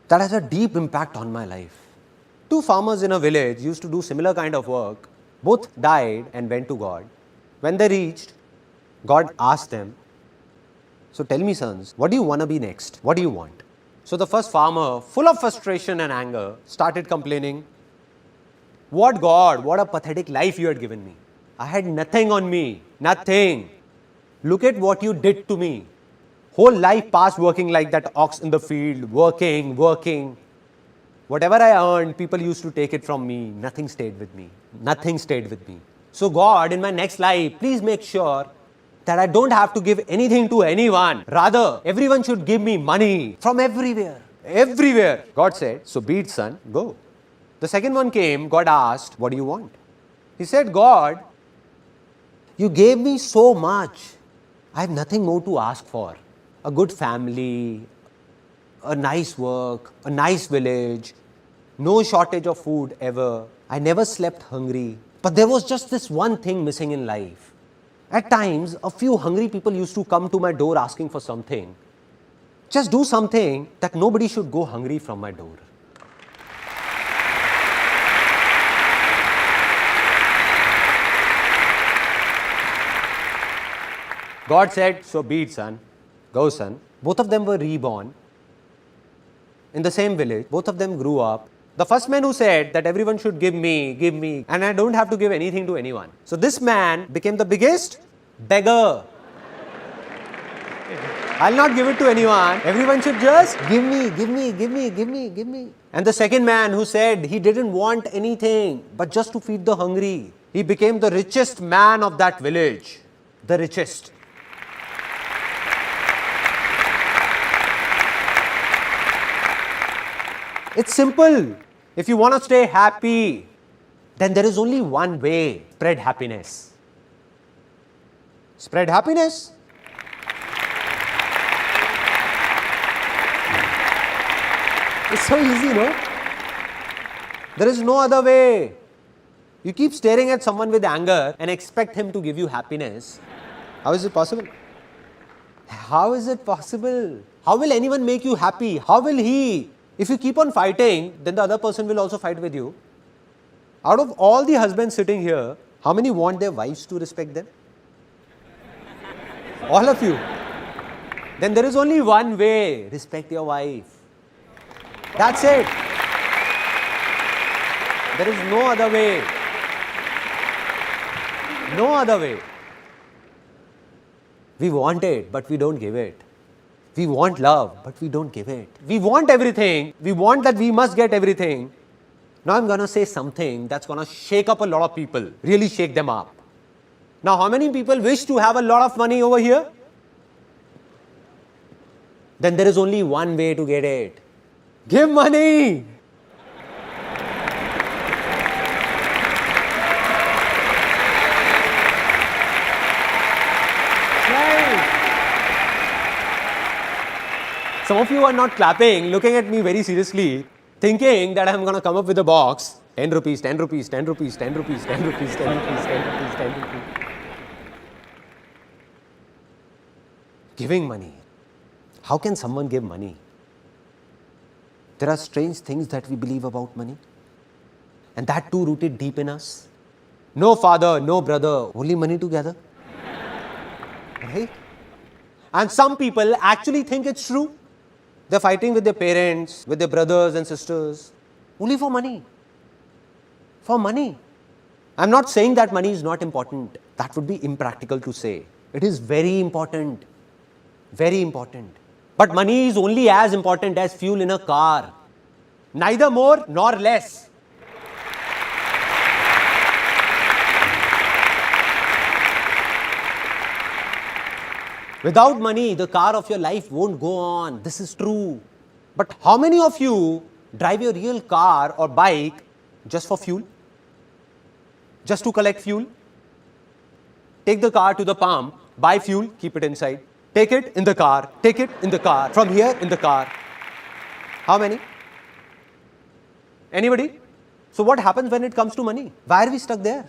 that has a deep impact on my life. Two farmers in a village used to do similar kind of work. Both died and went to God. When they reached, God asked them, so tell me sons, what do you want to be next? What do you want? So the first farmer, full of frustration and anger, started complaining, what God, what a pathetic life you had given me. I had nothing on me, nothing. Look at what you did to me. Whole life passed working like that ox in the field, working. Whatever I earned, people used to take it from me. Nothing stayed with me. Nothing stayed with me. So God, in my next life, please make sure that I don't have to give anything to anyone. Rather, everyone should give me money from everywhere. Everywhere. God said, so be it, son, go. The second one came, God asked, what do you want? He said, God, you gave me so much. I have nothing more to ask for. A good family, a nice work, a nice village, no shortage of food ever. I never slept hungry. But there was just this one thing missing in life. At times, a few hungry people used to come to my door asking for something. Just do something that nobody should go hungry from my door. God said, so be it, son. Go, son. Both of them were reborn in the same village. Both of them grew up. The first man who said that everyone should give me, and I don't have to give anything to anyone. So this man became the biggest beggar. I'll not give it to anyone. Everyone should just give me. And the second man who said he didn't want anything but just to feed the hungry, he became the richest man of that village. The richest. It's simple. If you want to stay happy, then there is only one way: spread happiness. Spread happiness. It's so easy, no? There is no other way. You keep staring at someone with anger and expect him to give you happiness. How is it possible? How is it possible? How will anyone make you happy? How will he? If you keep on fighting, then the other person will also fight with you. Out of all the husbands sitting here, how many want their wives to respect them? All of you. Then there is only one way. Respect your wife. That's it. There is no other way. No other way. We want it, but we don't give it. We want love, but we don't give it. We want everything. We want that we must get everything. Now I'm going to say something that's going to shake up a lot of people, really shake them up. Now, how many people wish to have a lot of money over here? Then there is only one way to get it. Give money. Some of you are not clapping, looking at me very seriously, thinking that I'm going to come up with a box. 10 rupees, 10 rupees, 10 rupees, 10 rupees, 10 rupees, 10 rupees, 10 rupees, 10 rupees. Giving money. How can someone give money? There are strange things that we believe about money. And that too rooted deep in us. No father, no brother, only money together. Right? And some people actually think it's true. They're fighting with their parents, with their brothers and sisters, only for money. For money. I'm not saying that money is not important. That would be impractical to say. It is very important. Very important. But money is only as important as fuel in a car. Neither more nor less. Without money, the car of your life won't go on. This is true. But how many of you drive your real car or bike just for fuel? Just to collect fuel? Take the car to the pump, buy fuel, keep it inside. Take it in the car, take it in the car, from here in the car. How many? Anybody? So what happens when it comes to money? Why are we stuck there?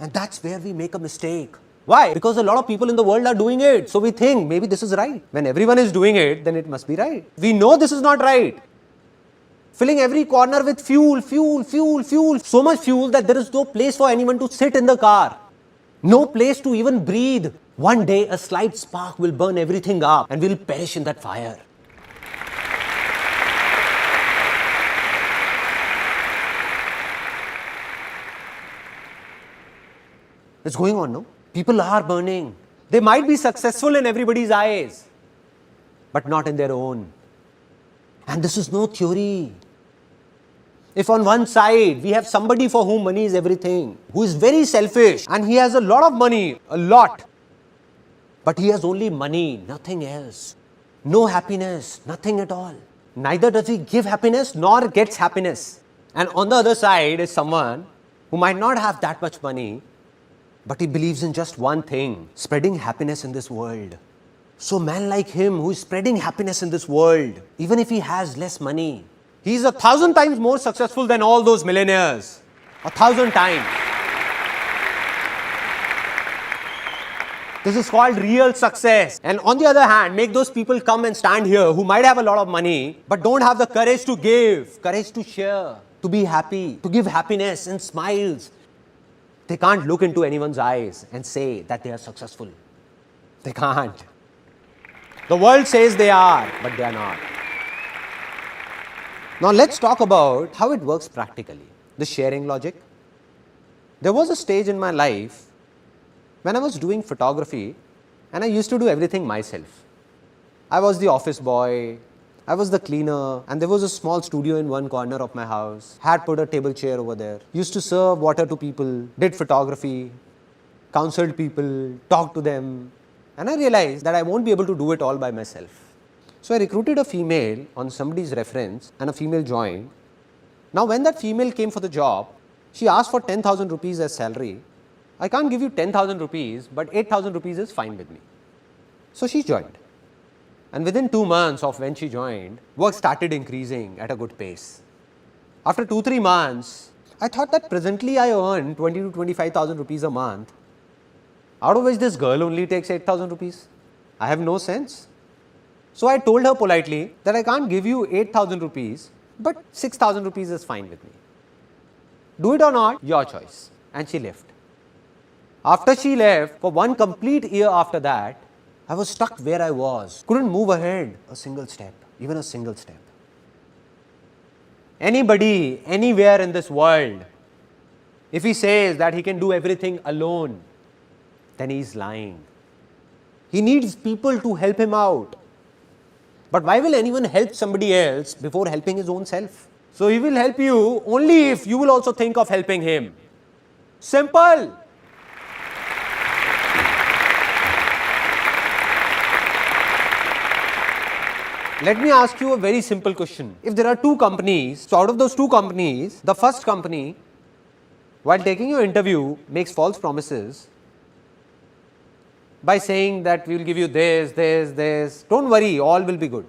And that's where we make a mistake. Why? Because a lot of people in the world are doing it. So we think maybe this is right. When everyone is doing it, then it must be right. We know this is not right. Filling every corner with fuel, fuel, fuel, fuel. So much fuel that there is no place for anyone to sit in the car. No place to even breathe. One day a slight spark will burn everything up and we'll perish in that fire. It's going on, no? People are burning. They might be successful in everybody's eyes, but not in their own. And this is no theory. If on one side we have somebody for whom money is everything, who is very selfish and he has a lot of money, a lot, but he has only money, nothing else. No happiness, nothing at all. Neither does he give happiness nor gets happiness. And on the other side is someone who might not have that much money, but he believes in just one thing, spreading happiness in this world. So man like him who is spreading happiness in this world, even if he has less money, he is 1,000 times more successful than all those millionaires. 1,000 times. This is called real success. And on the other hand, make those people come and stand here who might have a lot of money, but don't have the courage to give, courage to share, to be happy, to give happiness and smiles. They can't look into anyone's eyes and say that they are successful. They can't. The world says they are, but they are not. Now let's talk about how it works practically, the sharing logic. There was a stage in my life when I was doing photography and I used to do everything myself. I was the office boy, I was the cleaner, and there was a small studio in one corner of my house. Had put a table chair over there. Used to serve water to people, did photography, counseled people, talked to them. And I realized that I won't be able to do it all by myself. So I recruited a female on somebody's reference and a female joined. Now when that female came for the job, she asked for 10,000 rupees as salary I can't give you 10,000 rupees, but 8,000 rupees is fine with me. So she joined. And within 2 months of when she joined, work started increasing at a good pace. After 2-3 months, I thought that presently I earn 20 to 25,000 rupees a month, out of which this girl only takes 8,000 rupees. I have no sense. So I told her politely that I can't give you 8,000 rupees, but 6,000 rupees is fine with me. Do it or not, your choice. And she left. After she left, for 1 complete year after that, I was stuck where I was. Couldn't move ahead a single step, even a single step. Anybody, anywhere in this world, if he says that he can do everything alone, then he is lying. He needs people to help him out. But why will anyone help somebody else before helping his own self? So he will help you only if you will also think of helping him. Simple. Let me ask you a very simple question. If there are 2 companies, so out of those 2 companies, the first company, while taking your interview, makes false promises by saying that we will give you this, don't worry, all will be good.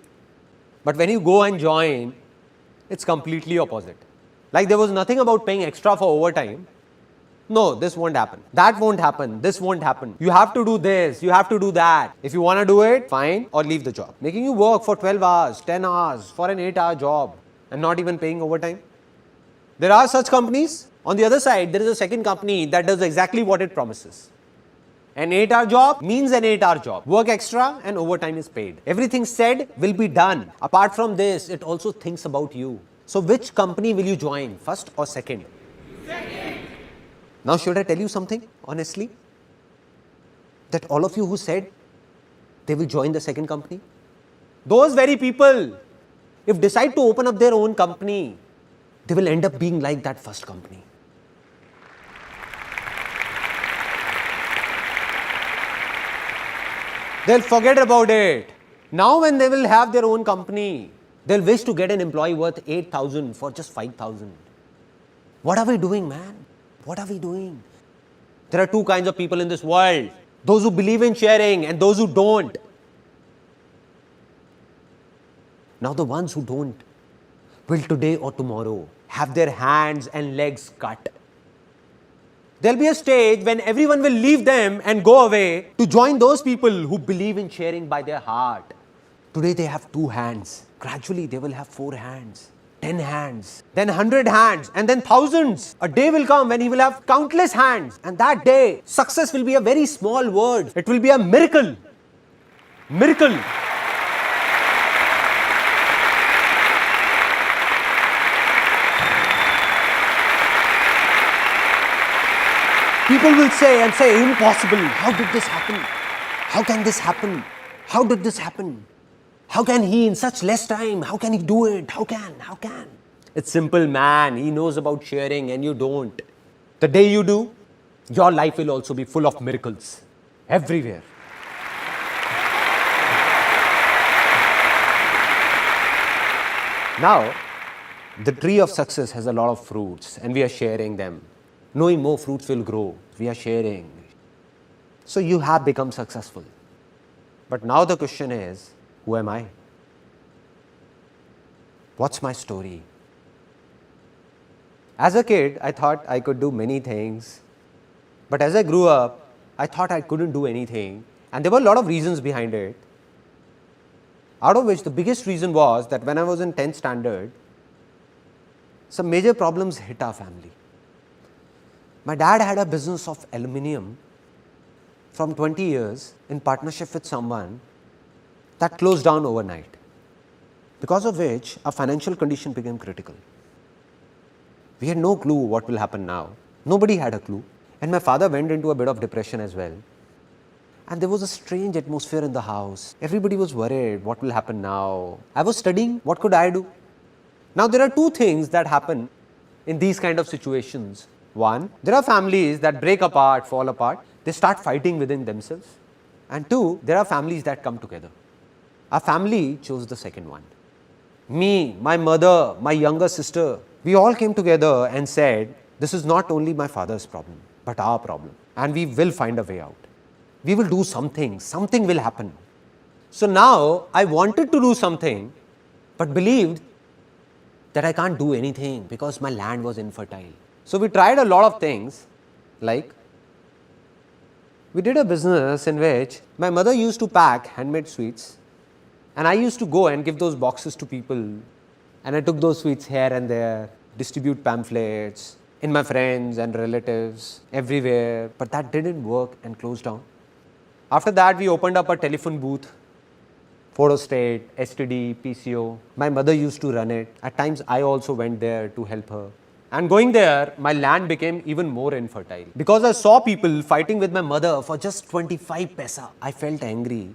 But when you go and join, it's completely opposite. Like there was nothing about paying extra for overtime. No, this won't happen. That won't happen. This won't happen. You have to do this. You have to do that. If you want to do it, fine, or leave the job. Making you work for 12 hours, 10 hours for an 8-hour job and not even paying overtime. There are such companies. On the other side, there is a second company that does exactly what it promises. An 8-hour job means an 8-hour job. Work extra and overtime is paid. Everything said will be done. Apart from this, it also thinks about you. So which company will you join, first or second? Second. Now should I tell you something, honestly? That all of you who said they will join the second company, those very people, if decide to open up their own company, they will end up being like that first company. They'll forget about it. Now when they will have their own company, they'll wish to get an employee worth 8,000 for just 5,000. What are we doing, man? What are we doing? There are 2 kinds of people in this world. Those who believe in sharing and those who don't. Now the ones who don't will today or tomorrow have their hands and legs cut. There will be a stage when everyone will leave them and go away to join those people who believe in sharing by their heart. Today they have 2 hands. Gradually they will have 4 hands. 10 hands, then 100 hands, and then thousands. A day will come when he will have countless hands, and that day, success will be a very small word. It will be a miracle. Miracle. People will say impossible. How did this happen? How can this happen? How did this happen? How can he in such less time? How can he do it? How can? It's simple, man. He knows about sharing and you don't. The day you do, your life will also be full of miracles. Everywhere. Now, the tree of success has a lot of fruits and we are sharing them. Knowing more fruits will grow. We are sharing. So you have become successful. But now the question is, who am I? What's my story? As a kid, I thought I could do many things. But as I grew up, I thought I couldn't do anything. And there were a lot of reasons behind it. Out of which the biggest reason was that when I was in 10th standard, some major problems hit our family. My dad had a business of aluminium from 20 years in partnership with someone that closed down overnight, because of which our financial condition became critical. We had no clue what will happen now. Nobody had a clue. And my father went into a bit of depression as well. And there was a strange atmosphere in the house. Everybody was worried, what will happen now? I was studying, what could I do? Now there are 2 things that happen in these kind of situations. One, there are families that break apart, fall apart. They start fighting within themselves. And 2, there are families that come together. Our family chose the second one. Me, my mother, my younger sister, we all came together and said, this is not only my father's problem, but our problem. and we will find a way out. We will do something will happen. So now I wanted to do something, but believed that I can't do anything because my land was infertile. So we tried a lot of things, like we did a business in which my mother used to pack handmade sweets, and I used to go and give those boxes to people, and I took those sweets here and there, distribute pamphlets in my friends and relatives everywhere, but that didn't work and closed down. After that, we opened up a telephone booth, photo state, STD, PCO. My mother used to run it. At times, I also went there to help her. And going there, my land became even more infertile. Because I saw people fighting with my mother for just 25 paisa. I felt angry.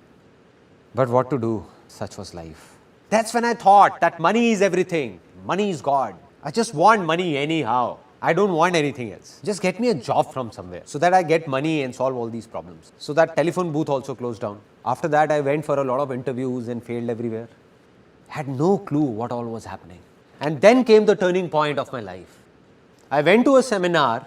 But what to do? Such was life. That's when I thought that money is everything. Money is God. I just want money anyhow. I don't want anything else. Just get me a job from somewhere so that I get money and solve all these problems. So that telephone booth also closed down. After that, I went for a lot of interviews and failed everywhere. Had no clue what all was happening. And then came the turning point of my life. I went to a seminar.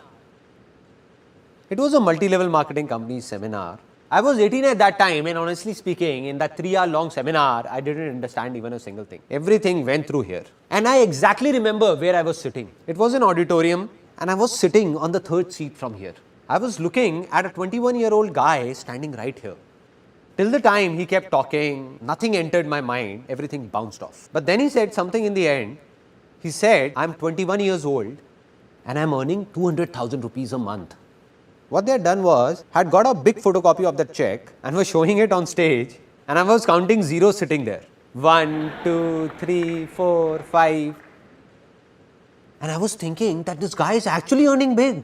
It was a multi-level marketing company seminar. I was 18 at that time, and honestly speaking, in that 3-hour long seminar, I didn't understand even a single thing. Everything went through here. And I exactly remember where I was sitting. It was an auditorium, and I was sitting on the third seat from here. I was looking at a 21-year-old guy standing right here. Till the time he kept talking, nothing entered my mind, everything bounced off. But then he said something in the end. He said, I'm 21 years old and I'm earning 200,000 rupees a month. What they had done was, had got a big photocopy of that check and was showing it on stage, and I was counting zeros sitting there. 1, 2, 3, 4, 5. And I was thinking that this guy is actually earning big.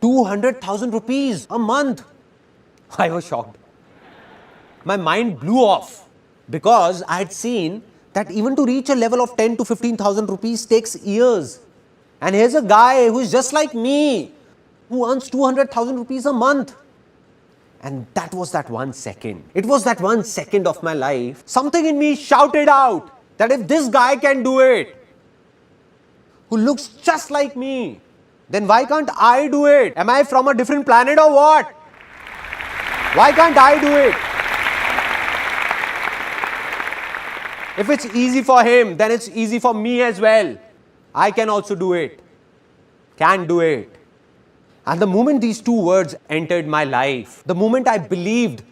200,000 rupees a month. I was shocked. My mind blew off because I had seen that even to reach a level of 10 to 15,000 rupees takes years. And here's a guy who is just like me, who earns 200,000 rupees a month. And that was that 1 second. It was that 1 second of my life. Something in me shouted out that if this guy can do it, who looks just like me, then why can't I do it? Am I from a different planet or what? Why can't I do it? If it's easy for him, then it's easy for me as well. I can also do it. Can do it. And the moment these two words entered my life, the moment I believed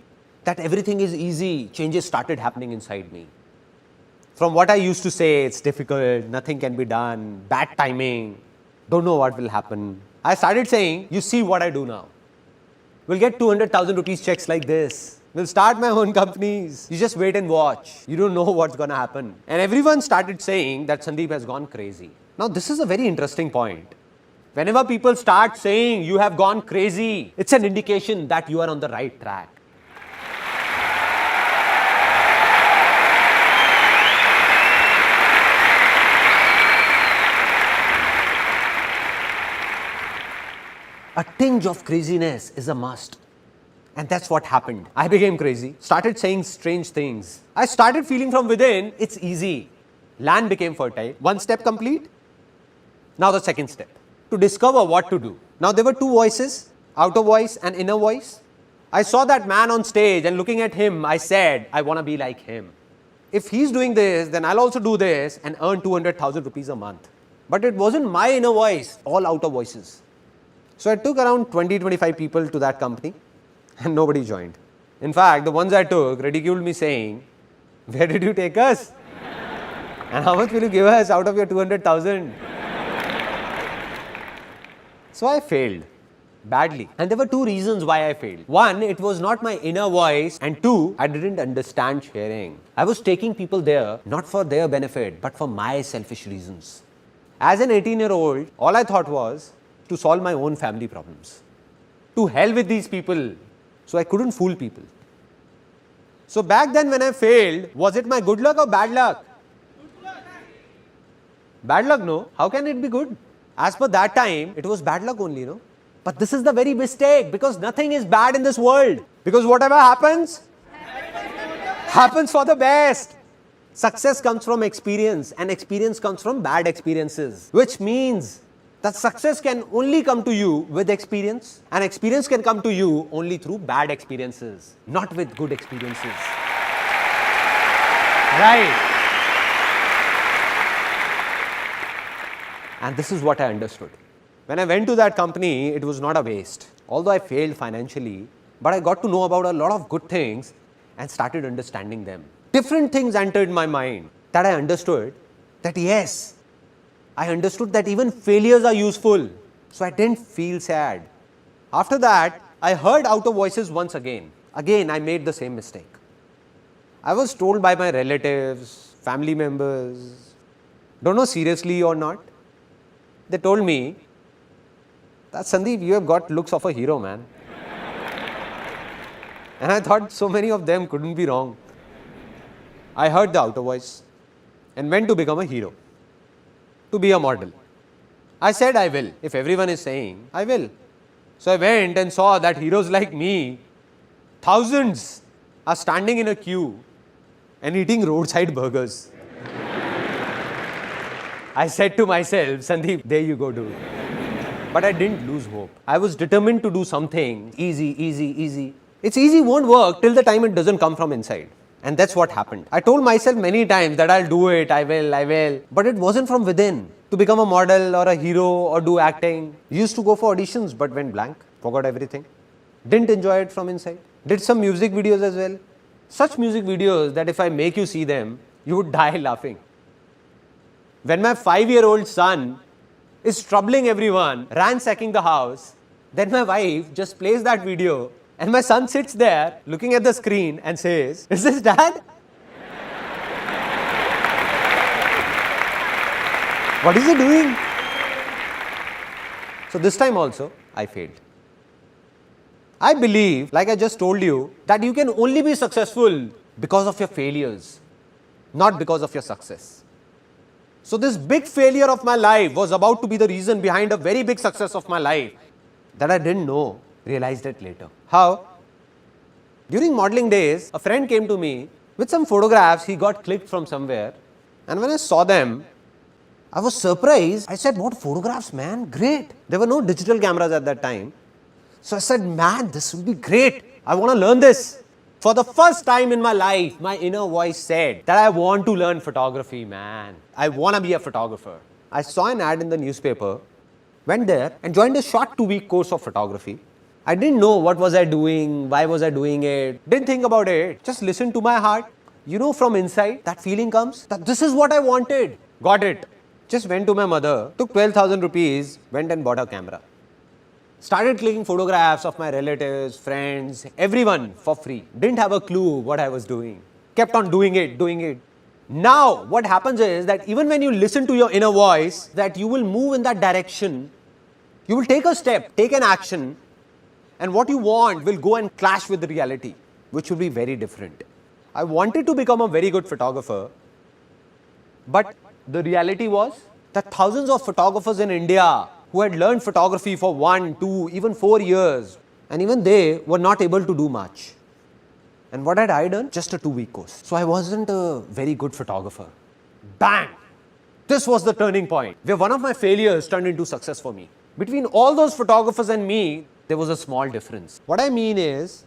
that everything is easy, changes started happening inside me. From what I used to say, it's difficult, nothing can be done, bad timing, don't know what will happen, I started saying, you see what I do now. We'll get 200,000 rupees checks like this. We'll start my own companies. You just wait and watch. You don't know what's going to happen. And everyone started saying that Sandeep has gone crazy. Now, this is a very interesting point. Whenever people start saying you have gone crazy, it's an indication that you are on the right track. A tinge of craziness is a must. And that's what happened. I became crazy, started saying strange things. I started feeling from within, it's easy. Land became fertile. 1 step complete. Now the second step, to discover what to do. Now there were 2 voices, outer voice and inner voice. I saw that man on stage and looking at him, I said, I want to be like him. If he's doing this, then I'll also do this and earn 200,000 rupees a month. But it wasn't my inner voice, all outer voices. So I took around 20-25 people to that company and nobody joined. In fact, the ones I took ridiculed me saying, where did you take us? And how much will you give us out of your 200,000? So I failed badly. And there were 2 reasons why I failed. 1, it was not my inner voice. And 2, I didn't understand sharing. I was taking people there not for their benefit, but for my selfish reasons. As an 18-year-old, all I thought was to solve my own family problems. To hell with these people. So I couldn't fool people. So back then when I failed, was it my good luck or bad luck? Bad luck, no. How can it be good? As per that time, it was bad luck only, no? But this is the very mistake, because nothing is bad in this world. Because whatever happens, happens for the best. Success comes from experience, and experience comes from bad experiences. Which means that success can only come to you with experience, and experience can come to you only through bad experiences, not with good experiences. Right. And this is what I understood. When I went to that company, it was not a waste. Although I failed financially, but I got to know about a lot of good things and started understanding them. Different things entered my mind that I understood that yes, I understood that even failures are useful. So I didn't feel sad. After that, I heard outer voices once again. Again, I made the same mistake. I was told by my relatives, family members, don't know seriously or not. They told me that Sandeep, you have got looks of a hero, man. And I thought so many of them couldn't be wrong. I heard the outer voice and went to become a hero, to be a model. I said I will. If everyone is saying, I will. So I went and saw that heroes like me, thousands, are standing in a queue and eating roadside burgers. I said to myself, Sandeep, there you go, dude. But I didn't lose hope. I was determined to do something easy. It's easy won't work till the time it doesn't come from inside. And that's what happened. I told myself many times that I'll do it, I will. But it wasn't from within. To become a model or a hero or do acting. Used to go for auditions but went blank. Forgot everything. Didn't enjoy it from inside. Did some music videos as well. Such music videos that if I make you see them, you would die laughing. When my 5-year-old son is troubling everyone, ransacking the house, then my wife just plays that video and my son sits there looking at the screen and says, "Is this dad?" What is he doing? So this time also, I failed. I believe, like I just told you, that you can only be successful because of your failures, not because of your success. So this big failure of my life was about to be the reason behind a very big success of my life that I didn't know, realized it later. How? During modeling days, a friend came to me with some photographs he got clicked from somewhere, and when I saw them, I was surprised. I said, what photographs, man? Great. There were no digital cameras at that time. So I said, man, this will be great. I want to learn this. For the first time in my life, my inner voice said that I want to learn photography, man. I want to be a photographer. I saw an ad in the newspaper, went there and joined a short 2-week course of photography. I didn't know what was I doing, why was I doing it, didn't think about it, just listened to my heart. You know, from inside, that feeling comes that this is what I wanted. Got it. Just went to my mother, took 12,000 rupees, went and bought a camera. Started clicking photographs of my relatives, friends, everyone for free. Didn't have a clue what I was doing. Kept on doing it. Now, what happens is that even when you listen to your inner voice, that you will move in that direction. You will take a step, take an action, and what you want will go and clash with the reality, which will be very different. I wanted to become a very good photographer, but the reality was that thousands of photographers in India who had learned photography for 1, 2, even 4 years, and even they were not able to do much. And what had I done? Just a 2-week course. So I wasn't a very good photographer. Bang! This was the turning point where one of my failures turned into success for me. Between all those photographers and me, there was a small difference. What I mean is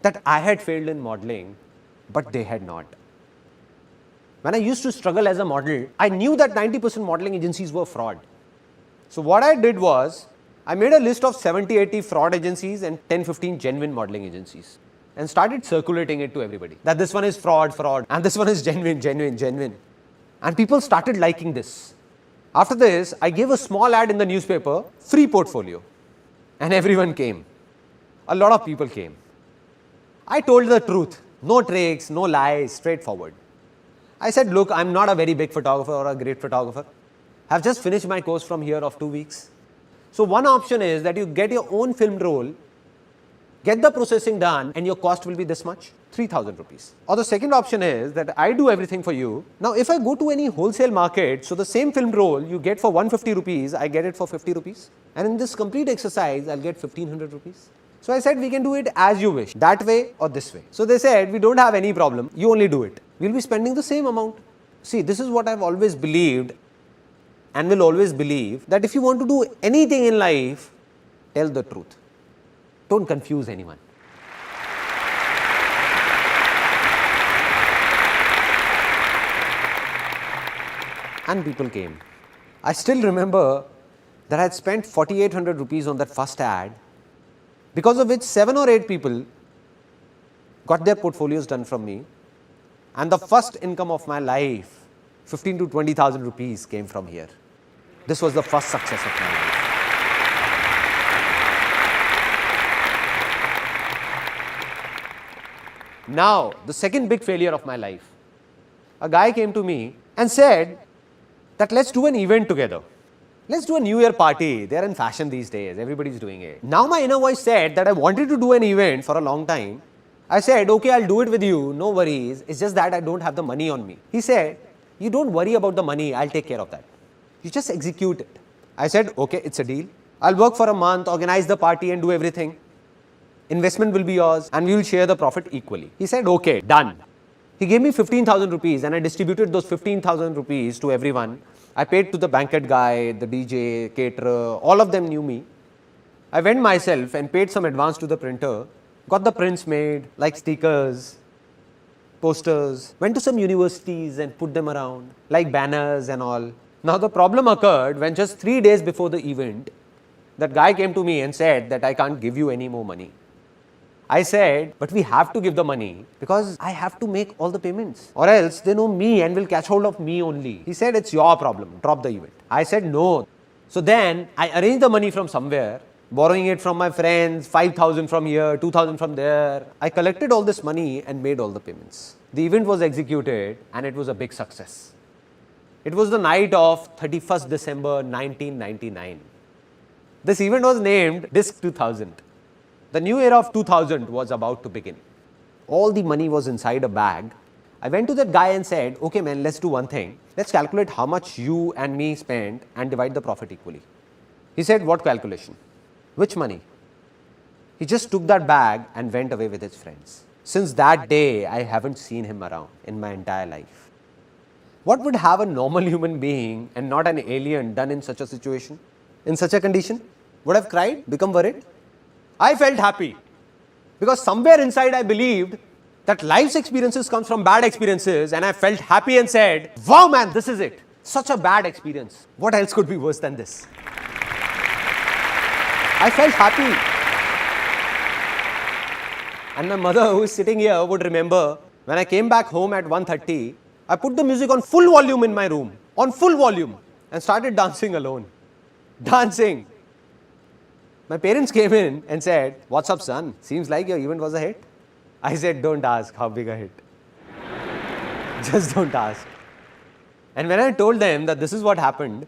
that I had failed in modeling, but they had not. When I used to struggle as a model, I knew that 90% modeling agencies were fraud. So what I did was, I made a list of 70-80 fraud agencies and 10-15 genuine modeling agencies and started circulating it to everybody. That this one is fraud, and this one is genuine. And people started liking this. After this, I gave a small ad in the newspaper, free portfolio. And everyone came. A lot of people came. I told the truth. No tricks, no lies, straightforward. I said, look, I'm not a very big photographer or a great photographer. I've just finished my course from here of 2 weeks. So one option is that you get your own film roll, get the processing done, and your cost will be this much, 3,000 rupees. Or the second option is that I do everything for you. Now, if I go to any wholesale market, so the same film roll you get for 150 rupees, I get it for 50 rupees. And in this complete exercise, I'll get 1,500 rupees. So I said, we can do it as you wish, that way or this way. So they said, we don't have any problem, you only do it. We'll be spending the same amount. See, this is what I've always believed, and will always believe that if you want to do anything in life, tell the truth. Don't confuse anyone. And people came. I still remember that I had spent 4,800 rupees on that first ad, because of which 7 or 8 people got their portfolios done from me, and the first income of my life, 15 to 20,000 rupees, came from here. This was the first success of my life. Now, the second big failure of my life. A guy came to me and said that let's do an event together. Let's do a New Year party. They are in fashion these days. Everybody's doing it. Now my inner voice said that I wanted to do an event for a long time. I said, okay, I'll do it with you. No worries. It's just that I don't have the money on me. He said, you don't worry about the money. I'll take care of that. You just execute it. I said, okay, it's a deal. I'll work for a month, organize the party and do everything. Investment will be yours and we will share the profit equally. He said, okay, done. He gave me 15,000 rupees and I distributed those 15,000 rupees to everyone. I paid to the banquet guy, the DJ, caterer, all of them knew me. I went myself and paid some advance to the printer, got the prints made like stickers, posters, went to some universities and put them around like banners and all. Now the problem occurred when just 3 days before the event, that guy came to me and said that I can't give you any more money. I said, but we have to give the money because I have to make all the payments or else they know me and will catch hold of me only. He said, it's your problem, drop the event. I said, no. So then I arranged the money from somewhere, borrowing it from my friends, 5,000 from here, 2,000 from there. I collected all this money and made all the payments. The event was executed and it was a big success. It was the night of 31st December 1999. This event was named Disc 2000. The new era of 2000 was about to begin. All the money was inside a bag. I went to that guy and said, okay man, let's do one thing. Let's calculate how much you and me spent and divide the profit equally. He said, what calculation? Which money? He just took that bag and went away with his friends. Since that day, I haven't seen him around in my entire life. What would have a normal human being and not an alien done in such a situation? In such a condition? Would have cried, become worried? I felt happy because somewhere inside I believed that life's experiences come from bad experiences, and I felt happy and said, wow man, this is it. Such a bad experience. What else could be worse than this? I felt happy. And my mother, who is sitting here, would remember when I came back home at 1:30, I put the music on full volume in my room, on full volume, and started dancing alone. Dancing. My parents came in and said, what's up son? Seems like your event was a hit. I said, don't ask how big a hit. Just don't ask. And when I told them that this is what happened,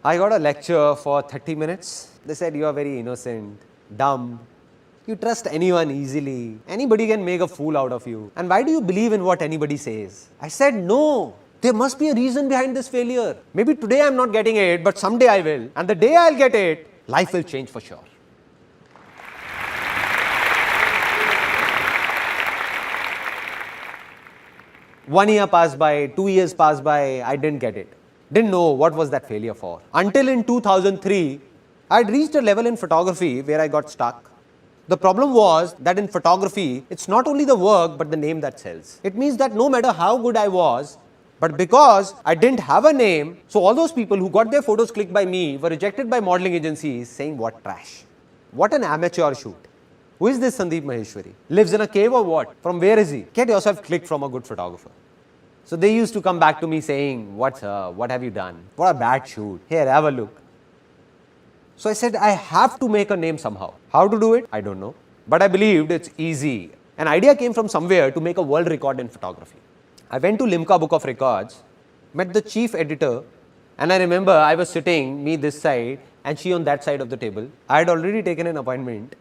I got a lecture for 30 minutes. They said, you are very innocent, dumb. You trust anyone easily. Anybody can make a fool out of you. And why do you believe in what anybody says? I said, no. There must be a reason behind this failure. Maybe today I'm not getting it, but someday I will. And the day I'll get it, life will change for sure. One year passed by, 2 years passed by, I didn't get it. Didn't know what was that failure for. Until in 2003, I had reached a level in photography where I got stuck. The problem was that in photography, it's not only the work but the name that sells. It means that no matter how good I was, but because I didn't have a name, so all those people who got their photos clicked by me were rejected by modeling agencies saying, what trash. What an amateur shoot. Who is this Sandeep Maheshwari? Lives in a cave or what? From where is he? Get yourself clicked from a good photographer. So they used to come back to me saying, what have you done? What a bad shoot. Here, have a look. So I said, I have to make a name somehow. How to do it? I don't know. But I believed it's easy. An idea came from somewhere to make a world record in photography. I went to Limca Book of Records, met the chief editor, and I remember I was sitting, me this side, and she on that side of the table. I had already taken an appointment.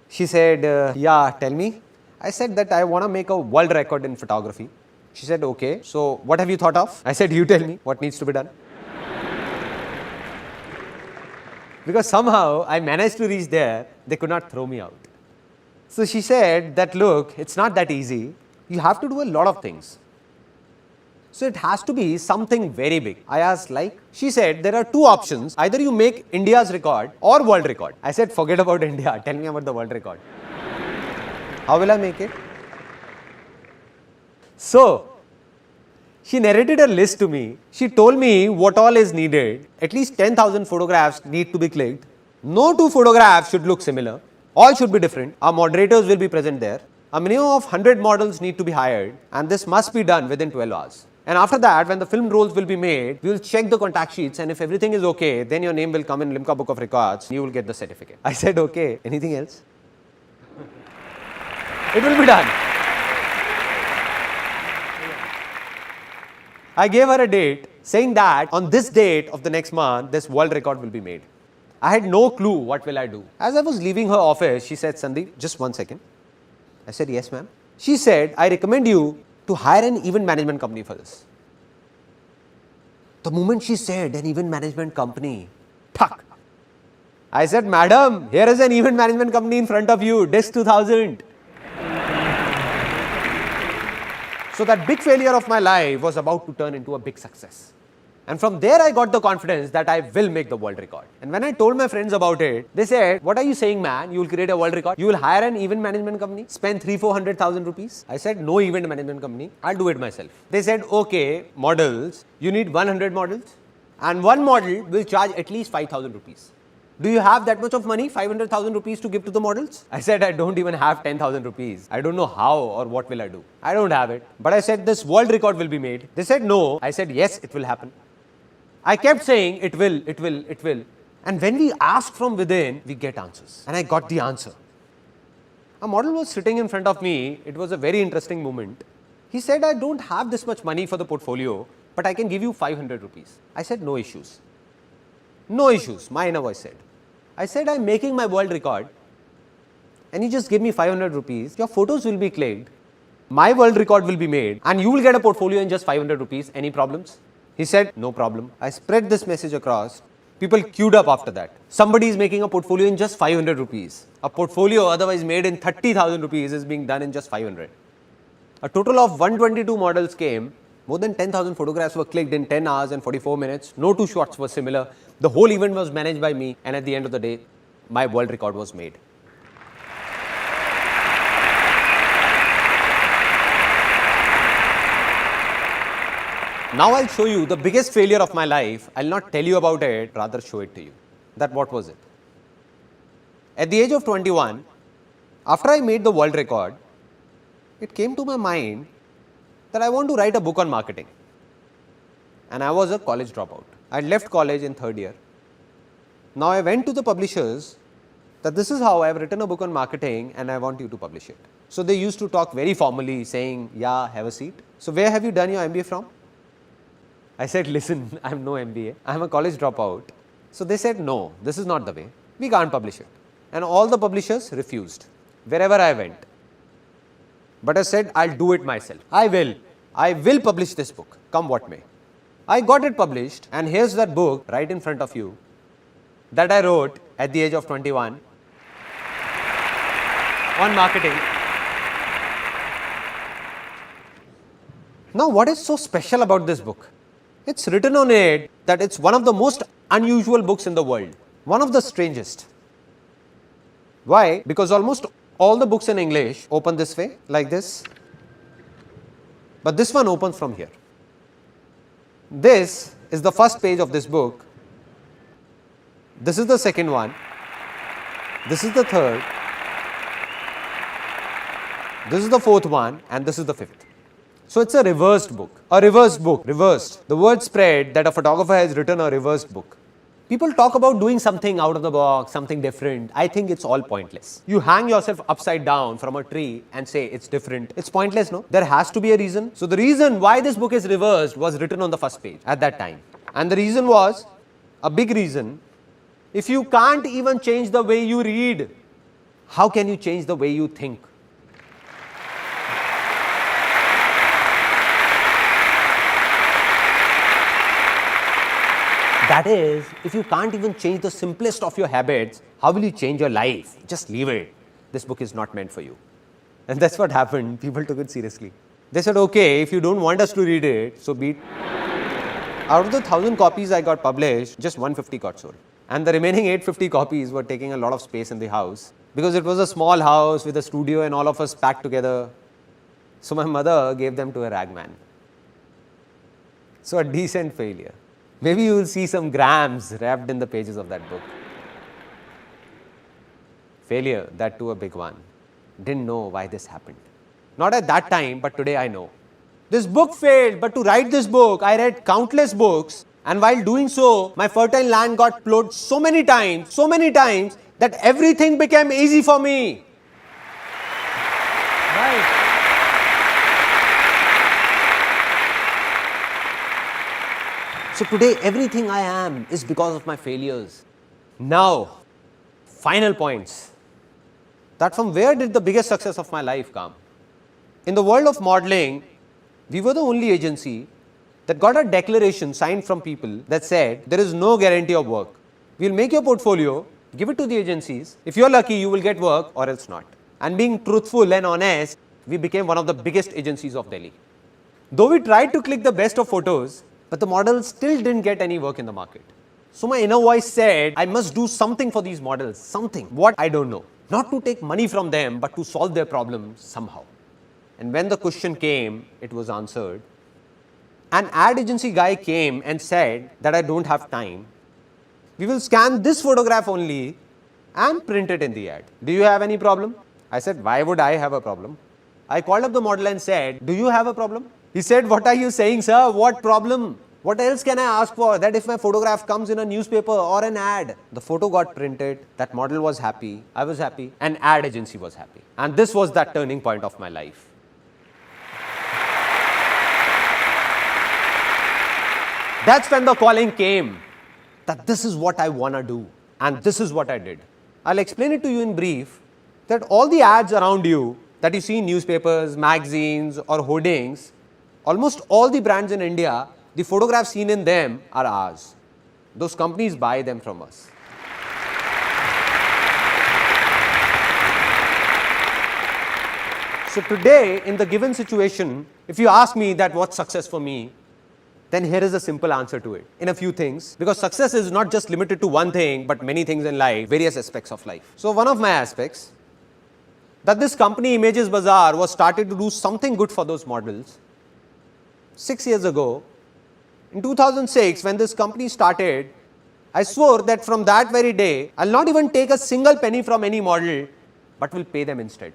She said, yeah, tell me. I said that I want to make a world record in photography. She said, okay, so what have you thought of? I said, you tell me what needs to be done. Because somehow I managed to reach there, they could not throw me out. So she said that, look, it's not that easy. You have to do a lot of things. So it has to be something very big. I asked like, she said there are two options. Either you make India's record or world record. I said forget about India, tell me about the world record. How will I make it? So she narrated a list to me. She told me what all is needed. At least 10,000 photographs need to be clicked. No two photographs should look similar. All should be different. Our moderators will be present there. A minimum of 100 models need to be hired, and this must be done within 12 hours. And after that, when the film rolls will be made, we will check the contact sheets, and if everything is okay, then your name will come in Limca Book of Records. You will get the certificate. I said, okay. Anything else? It will be done. I gave her a date saying that on this date of the next month, this world record will be made. I had no clue what will I do. As I was leaving her office, she said, Sandeep, just 1 second. I said, yes, ma'am. She said, I recommend you to hire an event management company for this. The moment she said an event management company, tuck. I said, madam, here is an event management company in front of you, Disk 2000. So that big failure of my life was about to turn into a big success. And from there I got the confidence that I will make the world record. And when I told my friends about it, they said, what are you saying, man? You will create a world record? You will hire an event management company? Spend 300,000-400,000 rupees? I said, no event management company. I'll do it myself. They said, okay, models. You need 100 models. And one model will charge at least 5,000 rupees. Do you have that much of money, 500,000 rupees to give to the models? I said, I don't even have 10,000 rupees. I don't know how or what will I do. I don't have it. But I said, this world record will be made. They said, no. I said, yes, it will happen. I kept saying, it will, it will, it will. And when we ask from within, we get answers. And I got the answer. A model was sitting in front of me. It was a very interesting moment. He said, I don't have this much money for the portfolio, but I can give you 500 rupees. I said, no issues. No issues, my inner voice said. I said, I'm making my world record. And you just give me 500 rupees. Your photos will be clicked. My world record will be made. And you will get a portfolio in just 500 rupees. Any problems? He said, no problem. I spread this message across. People queued up after that. Somebody is making a portfolio in just 500 rupees. A portfolio otherwise made in 30,000 rupees is being done in just 500. A total of 122 models came. More than 10,000 photographs were clicked in 10 hours and 44 minutes. No two shots were similar. The whole event was managed by me. And at the end of the day, my world record was made. Now I'll show you the biggest failure of my life. I'll not tell you about it, rather show it to you. That what was it? At the age of 21, after I made the world record, it came to my mind that I want to write a book on marketing. And I was a college dropout. I left college in third year. Now I went to the publishers that this is how I have written a book on marketing and I want you to publish it. So they used to talk very formally saying, yeah, have a seat. So where have you done your MBA from? I said, listen, I have no MBA. I am a college dropout. So they said, no, this is not the way. We can't publish it. And all the publishers refused wherever I went. But I said, I'll do it myself. I will publish this book, come what may. I got it published, and here's that book right in front of you that I wrote at the age of 21 on marketing. Now, what is so special about this book? It's written on it that it's one of the most unusual books in the world, one of the strangest. Why? Because almost all the books in English open this way, like this. But this one opens from here. This is the first page of this book. This is the second one. This is the third. This is the fourth one, and this is the fifth. So it's a reversed book. A reversed book. Reversed. The word spread that a photographer has written a reversed book. People talk about doing something out of the box, something different. I think it's all pointless. You hang yourself upside down from a tree and say it's different. It's pointless, no? There has to be a reason. So the reason why this book is reversed was written on the first page at that time. And the reason was, a big reason, if you can't even change the way you read, how can you change the way you think? That is, if you can't even change the simplest of your habits, how will you change your life? Just leave it. This book is not meant for you. And that's what happened. People took it seriously. They said, okay, if you don't want us to read it, so be it. Out of the 1,000 copies I got published, just 150 got sold. And the remaining 850 copies were taking a lot of space in the house because it was a small house with a studio and all of us packed together. So my mother gave them to a ragman. So a decent failure. Maybe you will see some grams wrapped in the pages of that book. Failure, that too a big one. Didn't know why this happened. Not at that time, but today I know. This book failed, but to write this book, I read countless books, and while doing so, my fertile land got plowed so many times, that everything became easy for me. Right. So today, everything I am is because of my failures. Now, final points. That from where did the biggest success of my life come? In the world of modeling, we were the only agency that got a declaration signed from people that said there is no guarantee of work. We'll make your portfolio, give it to the agencies. If you're lucky, you will get work or else not. And being truthful and honest, we became one of the biggest agencies of Delhi. Though we tried to click the best of photos, but the models still didn't get any work in the market. So my inner voice said, I must do something for these models, something. What? I don't know. Not to take money from them, but to solve their problems somehow. And when the question came, it was answered. An ad agency guy came and said that I don't have time. We will scan this photograph only and print it in the ad. Do you have any problem? I said, why would I have a problem? I called up the model and said, do you have a problem? He said, what are you saying, sir? What problem? What else can I ask for? That if my photograph comes in a newspaper or an ad, the photo got printed, that model was happy, I was happy, and ad agency was happy. And this was that turning point of my life. That's when the calling came that this is what I want to do and this is what I did. I'll explain it to you in brief that all the ads around you that you see in newspapers, magazines or hoardings, almost all the brands in India, the photographs seen in them are ours. Those companies buy them from us. So today in the given situation, if you ask me that what's success for me, then here is a simple answer to it in a few things, because success is not just limited to one thing but many things in life, various aspects of life. So one of my aspects, that this company Images Bazaar was started to do something good for those models 6 years ago. In 2006, when this company started, I swore that from that very day, I'll not even take a single penny from any model, but will pay them instead.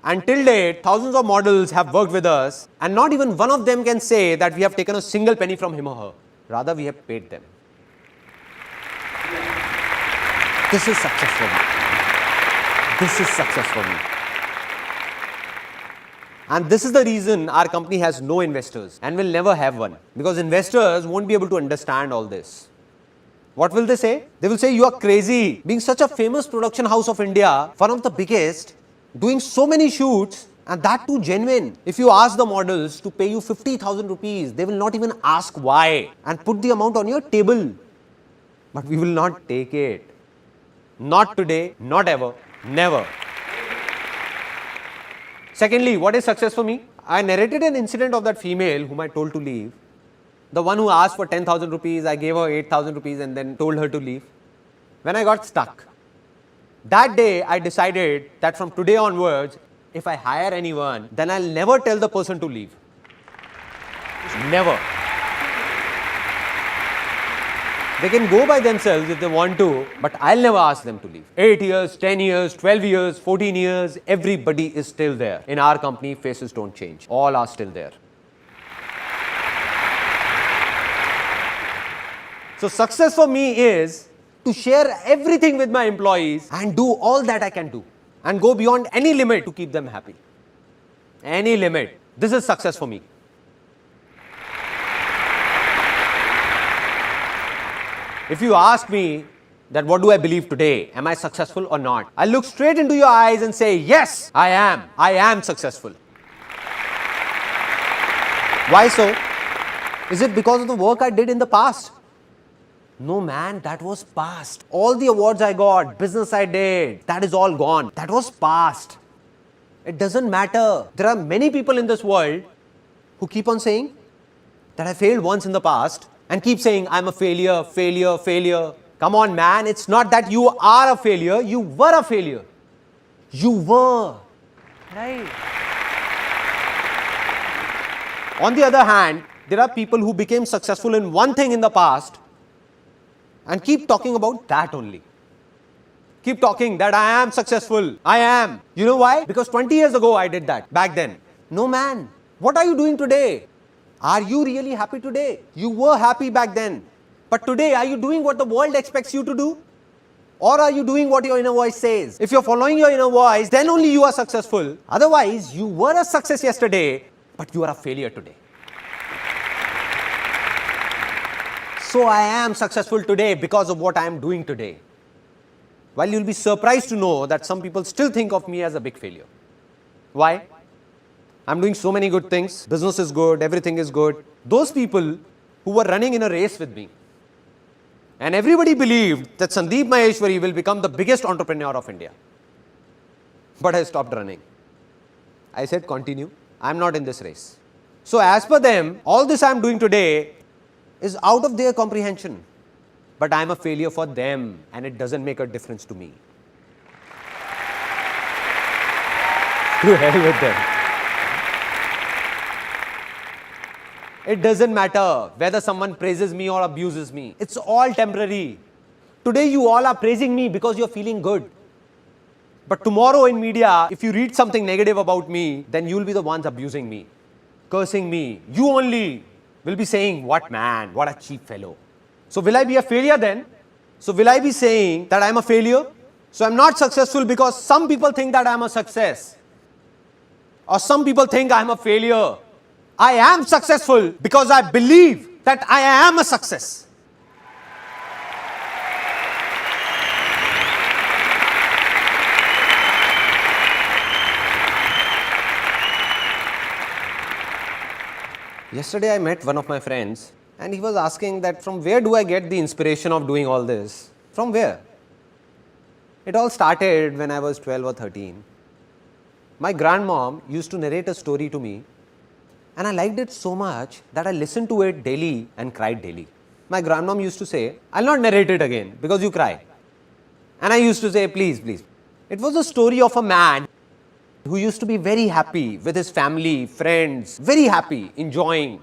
Until date, thousands of models have worked with us, and not even one of them can say that we have taken a single penny from him or her. Rather, we have paid them. This is success for me. This is success for me. And this is the reason our company has no investors and will never have one, because investors won't be able to understand all this. What will they say? They will say, you are crazy. Being such a famous production house of India, one of the biggest, doing so many shoots, and that too genuine. If you ask the models to pay you 50,000 rupees, they will not even ask why and put the amount on your table. But we will not take it. Not today, not ever, never. Secondly, what is success for me? I narrated an incident of that female whom I told to leave. The one who asked for 10,000 rupees, I gave her 8,000 rupees and then told her to leave. When I got stuck, that day I decided that from today onwards, if I hire anyone, then I'll never tell the person to leave. Never. They can go by themselves if they want to, but I'll never ask them to leave. 8 years, 10 years, 12 years, 14 years, everybody is still there. In our company, faces don't change. All are still there. So success for me is to share everything with my employees and do all that I can do and go beyond any limit to keep them happy. Any limit. This is success for me. If you ask me that what do I believe today, am I successful or not? I look straight into your eyes and say, yes, I am successful. Why so? Is it because of the work I did in the past? No man, that was past. All the awards I got, business I did, that is all gone. That was past. It doesn't matter. There are many people in this world who keep on saying that I failed once in the past and keep saying I'm a failure, failure, failure. Come on, man, it's not that you are a failure, you were a failure. You were. Right. On the other hand, there are people who became successful in one thing in the past and keep talking about that only. Keep talking that I am successful. I am. You know why? Because 20 years ago I did that back then. No, man. What are you doing today? Are you really happy today? You were happy back then. But today, are you doing what the world expects you to do? Or are you doing what your inner voice says? If you're following your inner voice, then only you are successful. Otherwise, you were a success yesterday, but you are a failure today. So I am successful today because of what I am doing today. While you'll be surprised to know that some people still think of me as a big failure. Why? I'm doing so many good things. Business is good, everything is good. Those people who were running in a race with me, and everybody believed that Sandeep Maheshwari will become the biggest entrepreneur of India. But I stopped running. I said, continue. I'm not in this race. So as per them, all this I'm doing today is out of their comprehension. But I'm a failure for them and it doesn't make a difference to me. To hell with them. It doesn't matter whether someone praises me or abuses me. It's all temporary. Today you all are praising me because you're feeling good. But tomorrow in media, if you read something negative about me, then you'll be the ones abusing me, cursing me. You only will be saying, what man, what a cheap fellow. So will I be a failure then? So will I be saying that I'm a failure? So I'm not successful because some people think that I'm a success. Or some people think I'm a failure. I am successful because I believe that I am a success. Yesterday I met one of my friends and he was asking that from where do I get the inspiration of doing all this? From where? It all started when I was 12 or 13. My grandmom used to narrate a story to me and I liked it so much that I listened to it daily and cried daily. My grandmom used to say, I'll not narrate it again because you cry. And I used to say, please, please. It was a story of a man who used to be very happy with his family, friends, very happy, enjoying.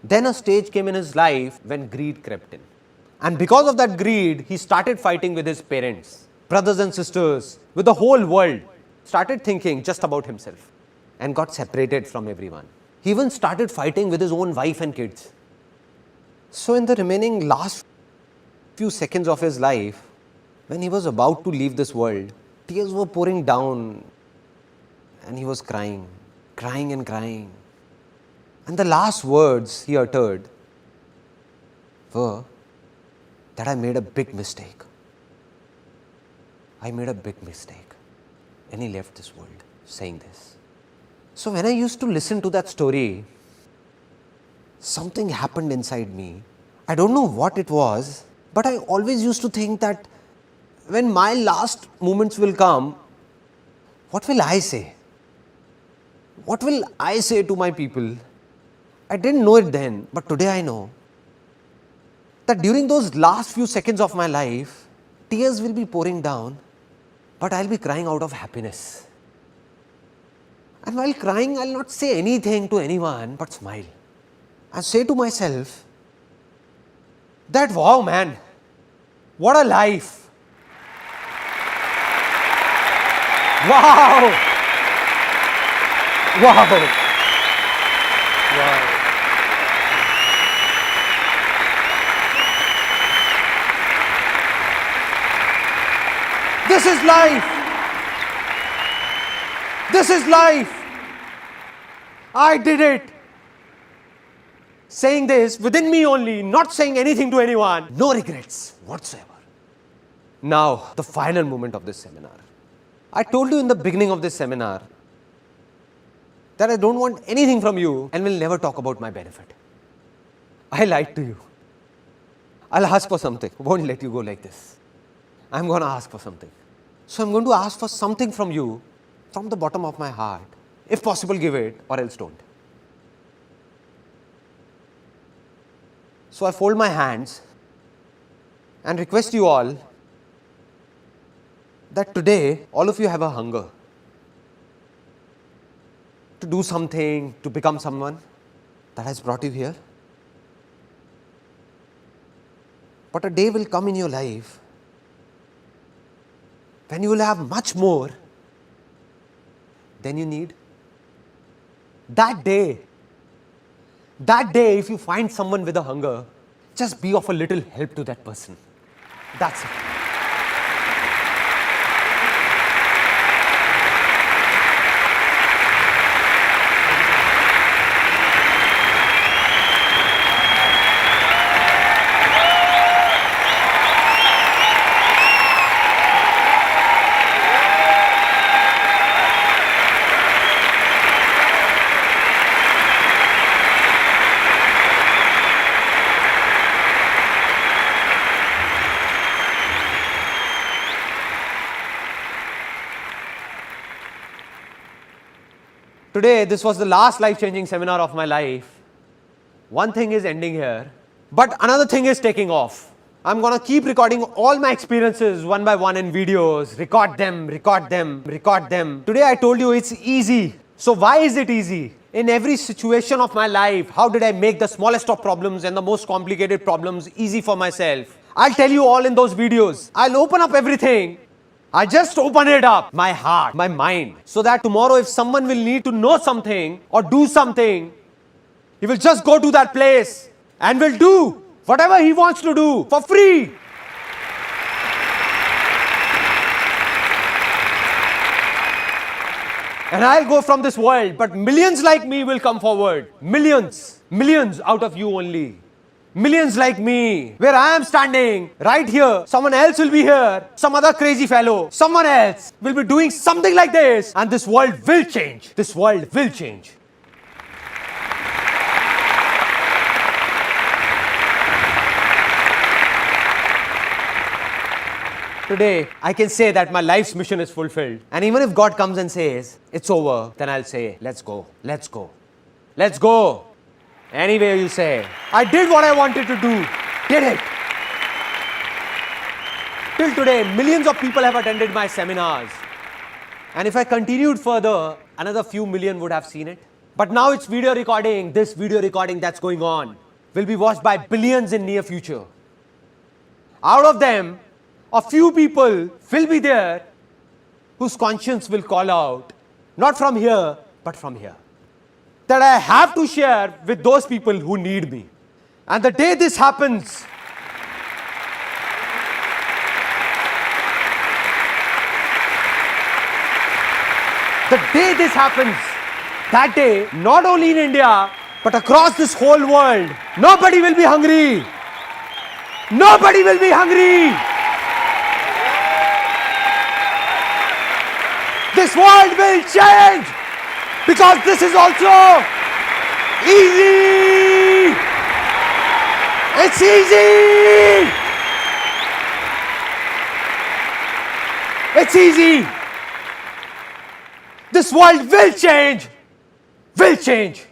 Then a stage came in his life when greed crept in. And because of that greed, he started fighting with his parents, brothers and sisters, with the whole world. Started thinking just about himself and got separated from everyone. He even started fighting with his own wife and kids. So in the remaining last few seconds of his life, when he was about to leave this world, tears were pouring down and he was crying, crying and crying. And the last words he uttered were that I made a big mistake. I made a big mistake. And he left this world saying this. So when I used to listen to that story, something happened inside me. I don't know what it was, but I always used to think that when my last moments will come, what will I say? What will I say to my people? I didn't know it then, but today I know that during those last few seconds of my life, tears will be pouring down, but I'll be crying out of happiness. And while crying, I'll not say anything to anyone, but smile. And say to myself that, wow, man, what a life. Wow. Wow. Wow. This is life. This is life. I did it. Saying this within me only, not saying anything to anyone, no regrets whatsoever. Now, the final moment of this seminar. I told you in the beginning of this seminar that I don't want anything from you and will never talk about my benefit. I lied to you. I'll ask for something. Won't let you go like this. I'm going to ask for something. So I'm going to ask for something from you from the bottom of my heart. If possible, give it or else don't. So I fold my hands and request you all that today all of you have a hunger to do something, to become someone that has brought you here. But a day will come in your life when you will have much more than you need. That day, if you find someone with a hunger, just be of a little help to that person. That's it. Today, this was the last life-changing seminar of my life. One thing is ending here, but another thing is taking off. I'm gonna keep recording all my experiences one by one in videos, record them. Today I told you it's easy. So why is it easy? In every situation of my life, how did I make the smallest of problems and the most complicated problems easy for myself? I'll tell you all in those videos. I'll open up everything. I just open it up, my heart, my mind, so that tomorrow if someone will need to know something or do something, he will just go to that place and will do whatever he wants to do for free. And I'll go from this world, but millions like me will come forward. Millions out of you only. Millions like me, where I am standing, right here, someone else will be here, some other crazy fellow, someone else will be doing something like this, and this world will change. This world will change. Today, I can say that my life's mission is fulfilled. And even if God comes and says, it's over, then I'll say, let's go, let's go, let's go. Anyway you say, I did what I wanted to do, did it. Till today, millions of people have attended my seminars. And if I continued further, another few million would have seen it. But now it's video recording, this video recording that's going on will be watched by billions in near future. Out of them, a few people will be there whose conscience will call out, not from here, but from here. That I have to share with those people who need me. And the day this happens, that day, not only in India, but across this whole world, nobody will be hungry. Nobody will be hungry. This world will change. Because this is also easy. It's easy. It's easy. This world will change. Will change.